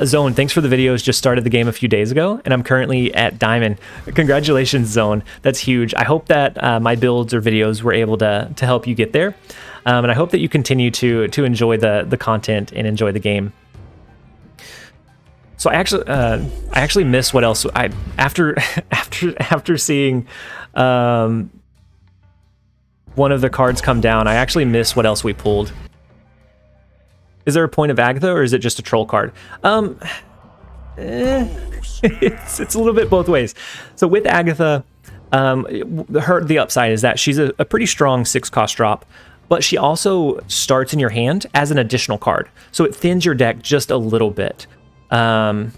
Zone, thanks for the videos. Just started the game a few days ago, and I'm currently at Diamond. Congratulations, Zone. That's huge. I hope that my builds or videos were able to help you get there, and I hope that you continue to enjoy the content and enjoy the game. So I actually missed what else after seeing one of the cards come down. I actually missed what else we pulled. Is there a point of Agatha, or is it just a troll card? It's a little bit both ways. So with Agatha, the upside is that she's a pretty strong 6-cost drop, but she also starts in your hand as an additional card. So it thins your deck just a little bit. So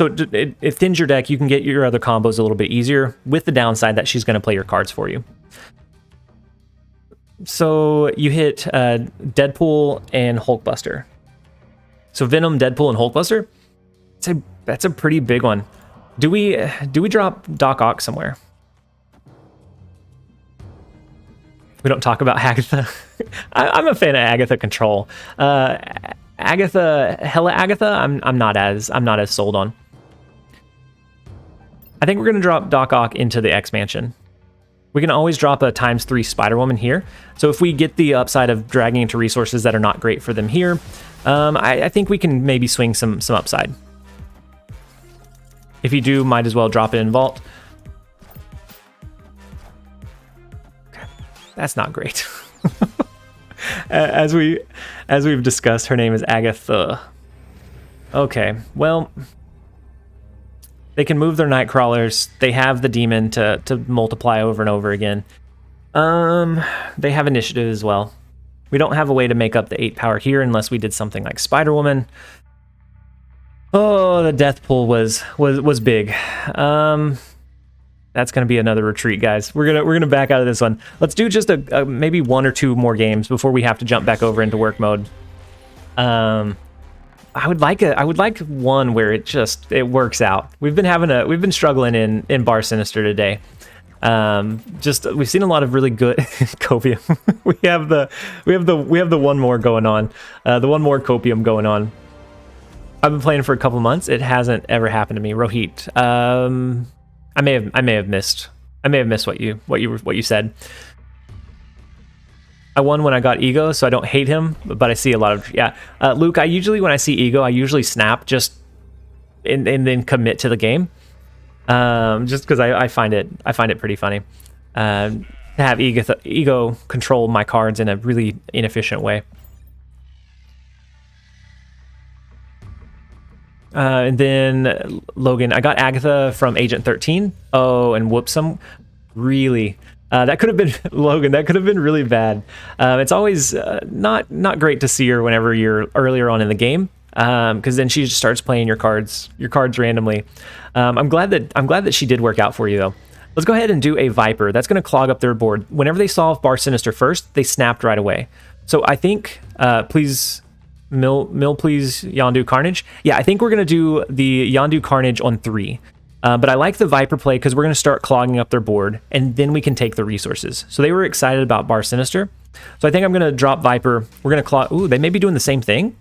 it thins your deck. You can get your other combos a little bit easier, with the downside that she's going to play your cards for you. So you hit Deadpool and Hulkbuster. So Venom, Deadpool, and Hulkbuster. That's a pretty big one. Do we drop Doc Ock somewhere? We don't talk about Agatha. I'm a fan of Agatha Control. Agatha, Hella Agatha, I'm not as sold on. I think we're going to drop Doc Ock into the expansion. We can always drop a ×3 Spider-Woman here. So if we get the upside of dragging into resources that are not great for them here, I think we can maybe swing some upside. If you do, might as well drop it in Vault. Okay. That's not great. As we've discussed, her name is Agatha. Okay, well, they can move their Nightcrawlers. They have the demon to multiply over and over again. They have initiative as well. We don't have a way to make up the 8 power here unless we did something like Spider-Woman. Oh, the death pool was big. That's gonna be another retreat, guys. We're gonna back out of this one. Let's do just a maybe 1 or 2 more games before we have to jump back over into work mode. I would like one where it works out. We've been struggling in Bar Sinister today. We've seen a lot of really good copium. we have the one more going on. The one more copium going on. I've been playing for a couple months. It hasn't ever happened to me. Rohit. I may have missed what you said. I won when I got Ego, so I don't hate him, but I see a lot of Luke. When I see Ego, I usually snap just and then commit to the game, just because I find it pretty funny to have Ego control my cards in a really inefficient way. And then Logan, I got Agatha from Agent 13. Oh, and whoopsum, really. That could have been Logan. That could have been really bad. It's always not great to see her whenever you're earlier on in the game, because then she just starts playing your cards randomly. I'm glad that she did work out for you though. Let's go ahead and do a Viper. That's going to clog up their board. Whenever they saw Bar Sinister first, they snapped right away. So I think please please Yondu Carnage. Yeah, I think we're going to do the Yondu Carnage on 3. But I like the Viper play because we're going to start clogging up their board, and then we can take the resources. So they were excited about Bar Sinister. So I think I'm going to drop Viper. We're going to clog... Ooh, they may be doing the same thing.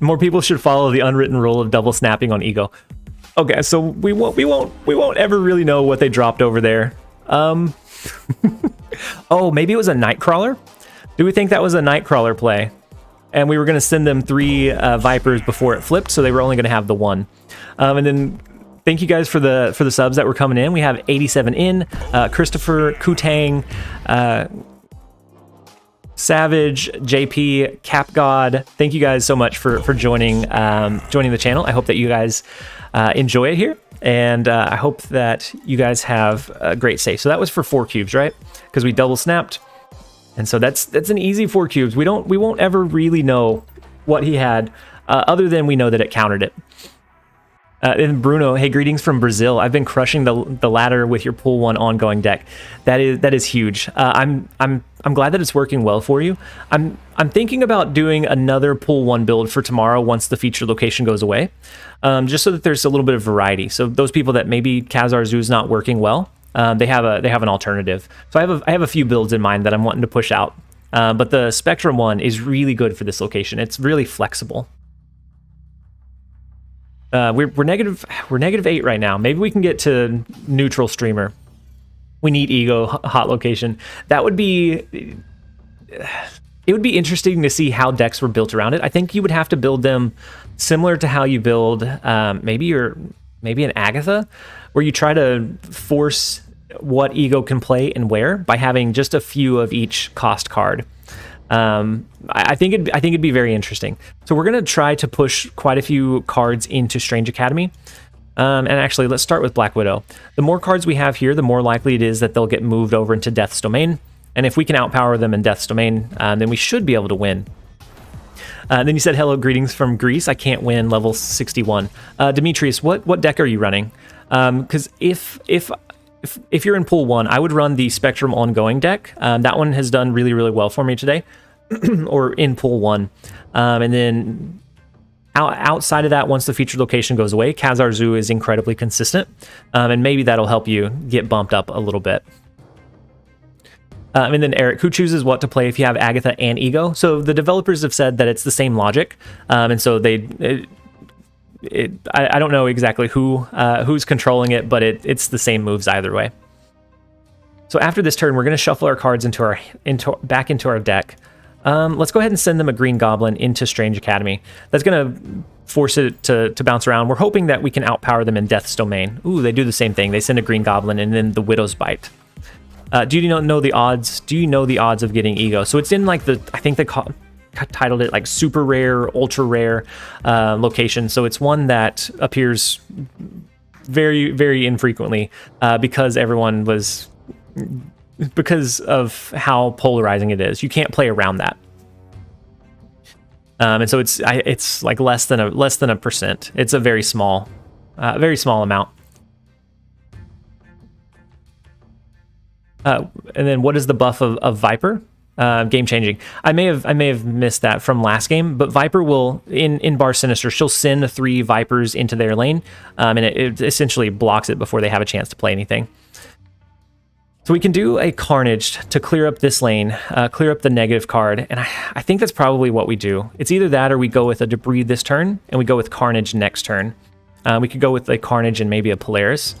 More people should follow the unwritten rule of double snapping on Ego. Okay, so we won't ever really know what they dropped over there. Oh, maybe it was a Nightcrawler? Do we think that was a Nightcrawler play? And we were going to send them 3 Vipers before it flipped, so they were only going to have the 1. And then thank you guys for the subs that were coming in. We have 87 in, Christopher, Kutang, Savage, JP, Cap God. Thank you guys so much for joining the channel. I hope that you guys enjoy it here, and I hope that you guys have a great stay. So that was for 4 cubes, right? Because we double snapped. And so that's an easy 4 cubes. We won't ever really know what he had, other than we know that it countered it. And Bruno, hey, greetings from Brazil. I've been crushing the ladder with your pool 1 ongoing deck. That is huge. I'm glad that it's working well for you. I'm thinking about doing another pool 1 build for tomorrow once the feature location goes away, just so that there's a little bit of variety. So those people that maybe Khazar Zoo is not working well, they have an alternative. So I have a few builds in mind that I'm wanting to push out. But the Spectrum one is really good for this location. It's really flexible. We're -8 right now. Maybe we can get to neutral streamer. We need Ego hot location. That would be... It would be interesting to see how decks were built around it. I think you would have to build them similar to how you build maybe an Agatha, where you try to force what Ego can play and where by having just a few of each cost card. I think it'd be very interesting. So we're gonna try to push quite a few cards into Strange Academy. And actually, let's start with Black Widow. The more cards we have here, the more likely it is that they'll get moved over into Death's Domain. And if we can outpower them in Death's Domain, then we should be able to win. Then you said, hello, greetings from Greece. I can't win level 61. Demetrius, what deck are you running? Because if you're in pool 1, I would run the Spectrum ongoing deck. That one has done really, really well for me today, or in pool 1. And then outside of that, once the featured location goes away, Khazar Zoo is incredibly consistent, and maybe that'll help you get bumped up a little bit. And then Eric, who chooses what to play if you have Agatha and Ego? So the developers have said that it's the same logic, and so I don't know exactly who's controlling it, but it's the same moves either way. So after this turn, we're going to shuffle our cards back into our deck. Let's go ahead and send them a green goblin into Strange Academy. That's going to force it to bounce around. We're hoping that we can outpower them in Death's Domain. Ooh, they do the same thing. They send a green goblin and then the Widow's Bite. Do you know the odds? Do you know the odds of getting Ego? So it's in like I think they titled it like super rare, ultra rare location. So it's one that appears very, very infrequently because of how polarizing it is. You can't play around that. And so it's like less than a percent. It's a very small amount. And then what is the buff of Viper? Game changing. I may have missed that from last game, but Viper will in Bar Sinister, she'll send 3 Vipers into their lane, and it essentially blocks it before they have a chance to play anything. So we can do a Carnage to clear up this lane, clear up the negative card, and I think that's probably what we do. It's either that or we go with a Debris this turn, and we go with Carnage next turn. We could go with a Carnage and maybe a Polaris.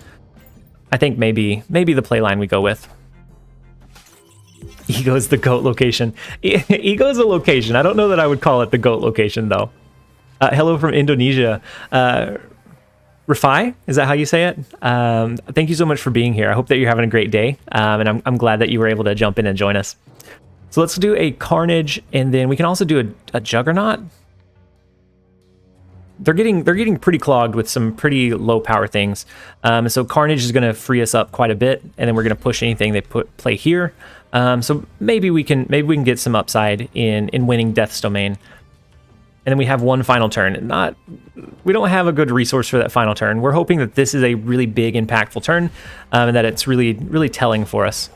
I think maybe the play line we go with. Ego is the GOAT location. Ego is a location. I don't know that I would call it the GOAT location, though. Hello from Indonesia. Rafai, is that how you say it? Thank you so much for being here. I hope that you're having a great day, and I'm glad that you were able to jump in and join us. So let's do a Carnage, and then we can also do a Juggernaut. They're getting pretty clogged with some pretty low power things. So Carnage is going to free us up quite a bit, and then we're going to push anything they play here. So maybe we can get some upside in winning Death's Domain. And then we have one final turn. We don't have a good resource for that final turn. We're hoping that this is a really big, impactful turn, and that it's really, really telling for us.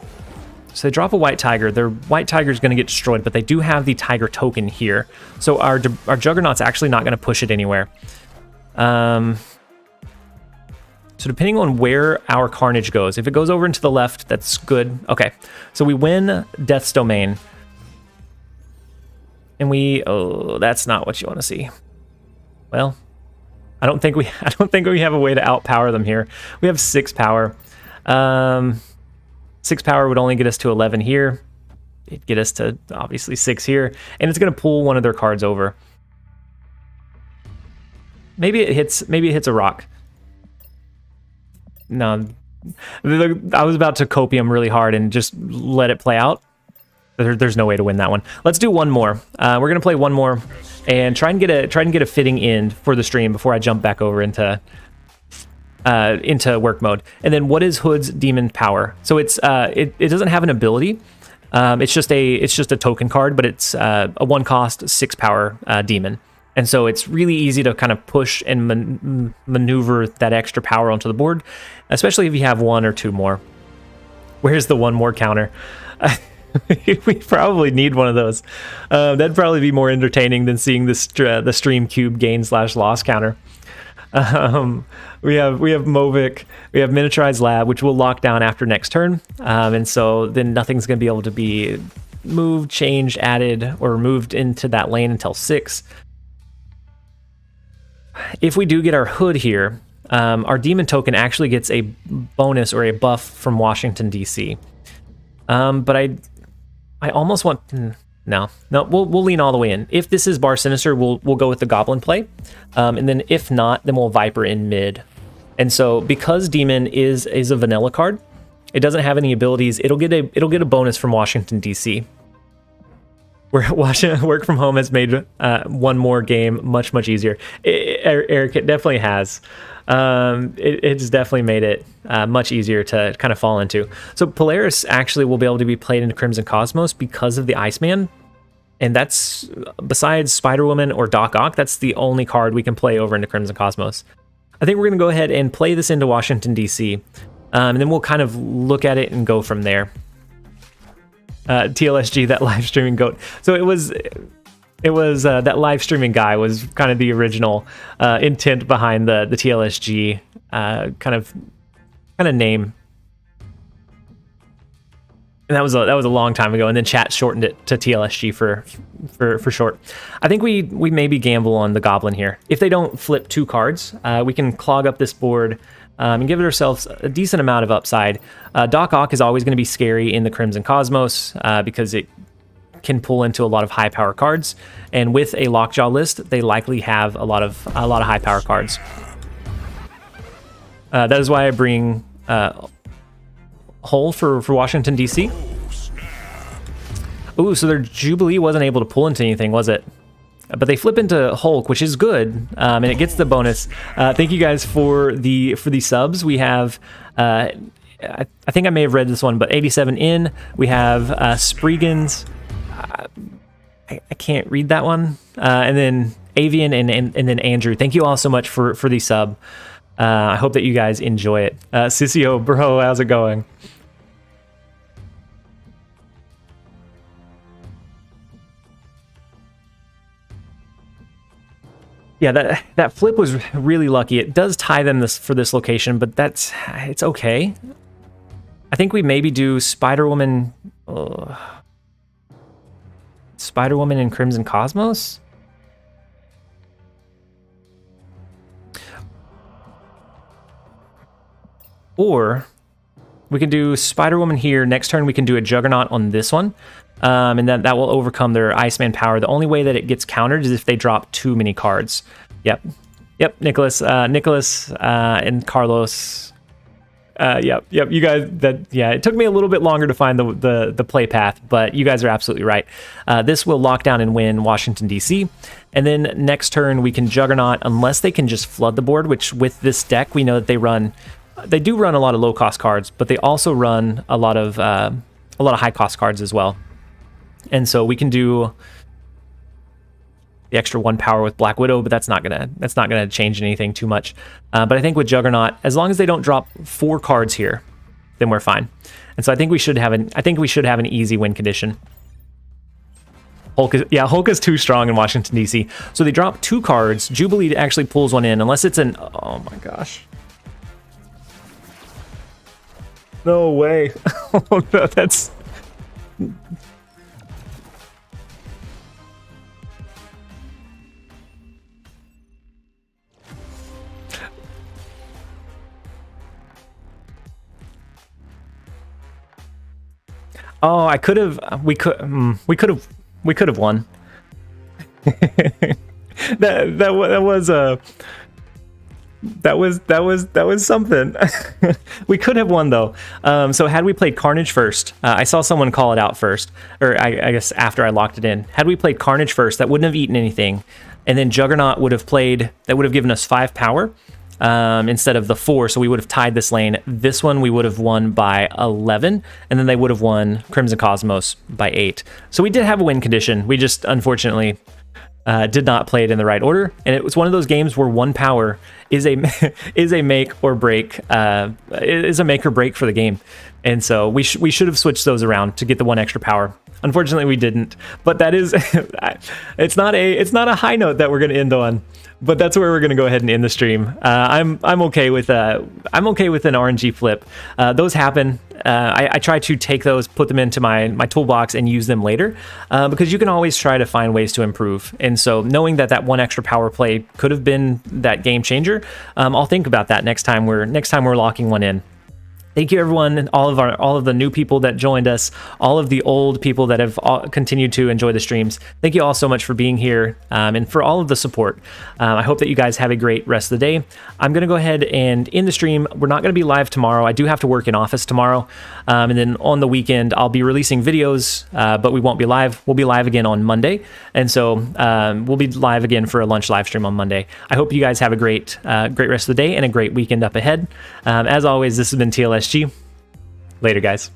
So they drop a White Tiger. Their White Tiger is going to get destroyed, but they do have the Tiger token here. So our Juggernaut's actually not going to push it anywhere. So depending on where our Carnage goes, if it goes over into the left, that's good. Okay, so we win Death's Domain. And oh, that's not what you want to see. Well, I don't think we have a way to outpower them here. We have 6 power. 6 power would only get us to 11 here. It'd get us to obviously 6 here, and it's going to pull one of their cards over. Maybe it hits a rock. No, I was about to copium really hard and just let it play out. There's no way to win that one. Let's do one more. We're gonna play one more and try and get a fitting end for the stream before I jump back over into work mode. And then what is Hood's Demon Power? So it doesn't have an ability. It's just a token card, but it's a 1-cost 6 power demon. And so it's really easy to kind of push and maneuver that extra power onto the board, especially if you have 1 or 2 more. Where's the 1 more counter? We probably need one of those. That'd probably be more entertaining than seeing the stream cube gain/loss counter. We have Movic, we have Miniaturized Lab, which will lock down after next turn, and so then nothing's going to be able to be moved, changed, added, or moved into that lane until 6. If we do get our Hood here, our Demon token actually gets a bonus or a buff from Washington, D.C. But I almost want... No, we'll lean all the way in. If this is Bar Sinister, we'll go with the Goblin play. And then if not, then we'll Viper in mid. And so because Demon is a vanilla card, it doesn't have any abilities. It'll get a bonus from Washington, D.C. Where work from home has made one more game much easier. Eric, it definitely has. It's definitely made it much easier to kind of fall into. So Polaris actually will be able to be played into Crimson Cosmos because of the Iceman. And that's, besides Spider-Woman or Doc Ock, that's the only card we can play over into Crimson Cosmos. I think we're going to go ahead and play this into Washington, D.C. And then we'll kind of look at it and go from there. TLSG, that live streaming goat. So it was that live streaming guy was kind of the original intent behind the TLSG kind of name. And that was a long time ago, and then chat shortened it to TLSG for short. I think we maybe gamble on the Goblin here. If they don't flip 2 cards, we can clog up this board and give ourselves a decent amount of upside. Doc Ock is always going to be scary in the Crimson Cosmos because it can pull into a lot of high power cards, and with a Lockjaw list, they likely have a lot of high power cards. That is why I bring Hull for Washington, D.C. Ooh, so their Jubilee wasn't able to pull into anything, was it? But they flip into Hulk, which is good, and it gets the bonus. Thank you guys for the subs. We have, I think I may have read this one, but 87 in. We have Spriggans. I can't read that one. And then Avian and then Andrew. Thank you all so much for the sub. I hope that you guys enjoy it. Sissio, bro, how's it going? Yeah, that flip was really lucky. It does tie them for this location, but it's okay. I think we maybe do Spider-Woman... Spider-Woman in Crimson Cosmos? Or we can do Spider-Woman here. Next turn we can do a Juggernaut on this one. And then that will overcome their Iceman power. The only way that it gets countered is if they drop too many cards. Yep, Nicholas, and Carlos. Yep, you guys. It took me a little bit longer to find the play path, but you guys are absolutely right. This will lock down and win Washington D.C. And then next turn we can Juggernaut, unless they can just flood the board. Which with this deck we know that they do run a lot of low cost cards, but they also run a lot of high cost cards as well. And so we can do the extra 1 power with Black Widow, but that's not gonna change anything too much. But I think with Juggernaut, as long as they don't drop 4 cards here, then we're fine. And so I think we should have an easy win condition. Hulk is too strong in Washington D.C. So they drop 2 cards. Jubilee actually pulls one in, unless it's an... Oh my gosh. No way. That's... Oh, I could have. We could have won. that was something. We could have won though. So had we played Carnage first, I saw someone call it out first, or I guess after I locked it in. Had we played Carnage first, that wouldn't have eaten anything, and then Juggernaut would have played. That would have given us 5 power. Instead of the 4, so we would have tied this lane. This one we would have won by 11, and then they would have won Crimson Cosmos by 8. So we did have a win condition. We just unfortunately did not play it in the right order, and it was one of those games where 1 power is a make or break for the game, and so we should have switched those around to get the 1 extra power. Unfortunately, we didn't. But that is it's not a high note that we're going to end on. But that's where we're going to go ahead and end the stream. I'm okay with an RNG flip. Those happen. I try to take those, put them into my toolbox, and use them later because you can always try to find ways to improve. And so knowing that 1 extra power play could have been that game changer, I'll think about that next time we're locking one in. Thank you, everyone, all of the new people that joined us, all of the old people that have continued to enjoy the streams. Thank you all so much for being here and for all of the support. I hope that you guys have a great rest of the day. I'm going to go ahead and end the stream. We're not going to be live tomorrow. I do have to work in office tomorrow. And then on the weekend, I'll be releasing videos, but we won't be live. We'll be live again on Monday. And so we'll be live again for a lunch live stream on Monday. I hope you guys have a great rest of the day and a great weekend up ahead. As always, this has been TLSG. Later, guys.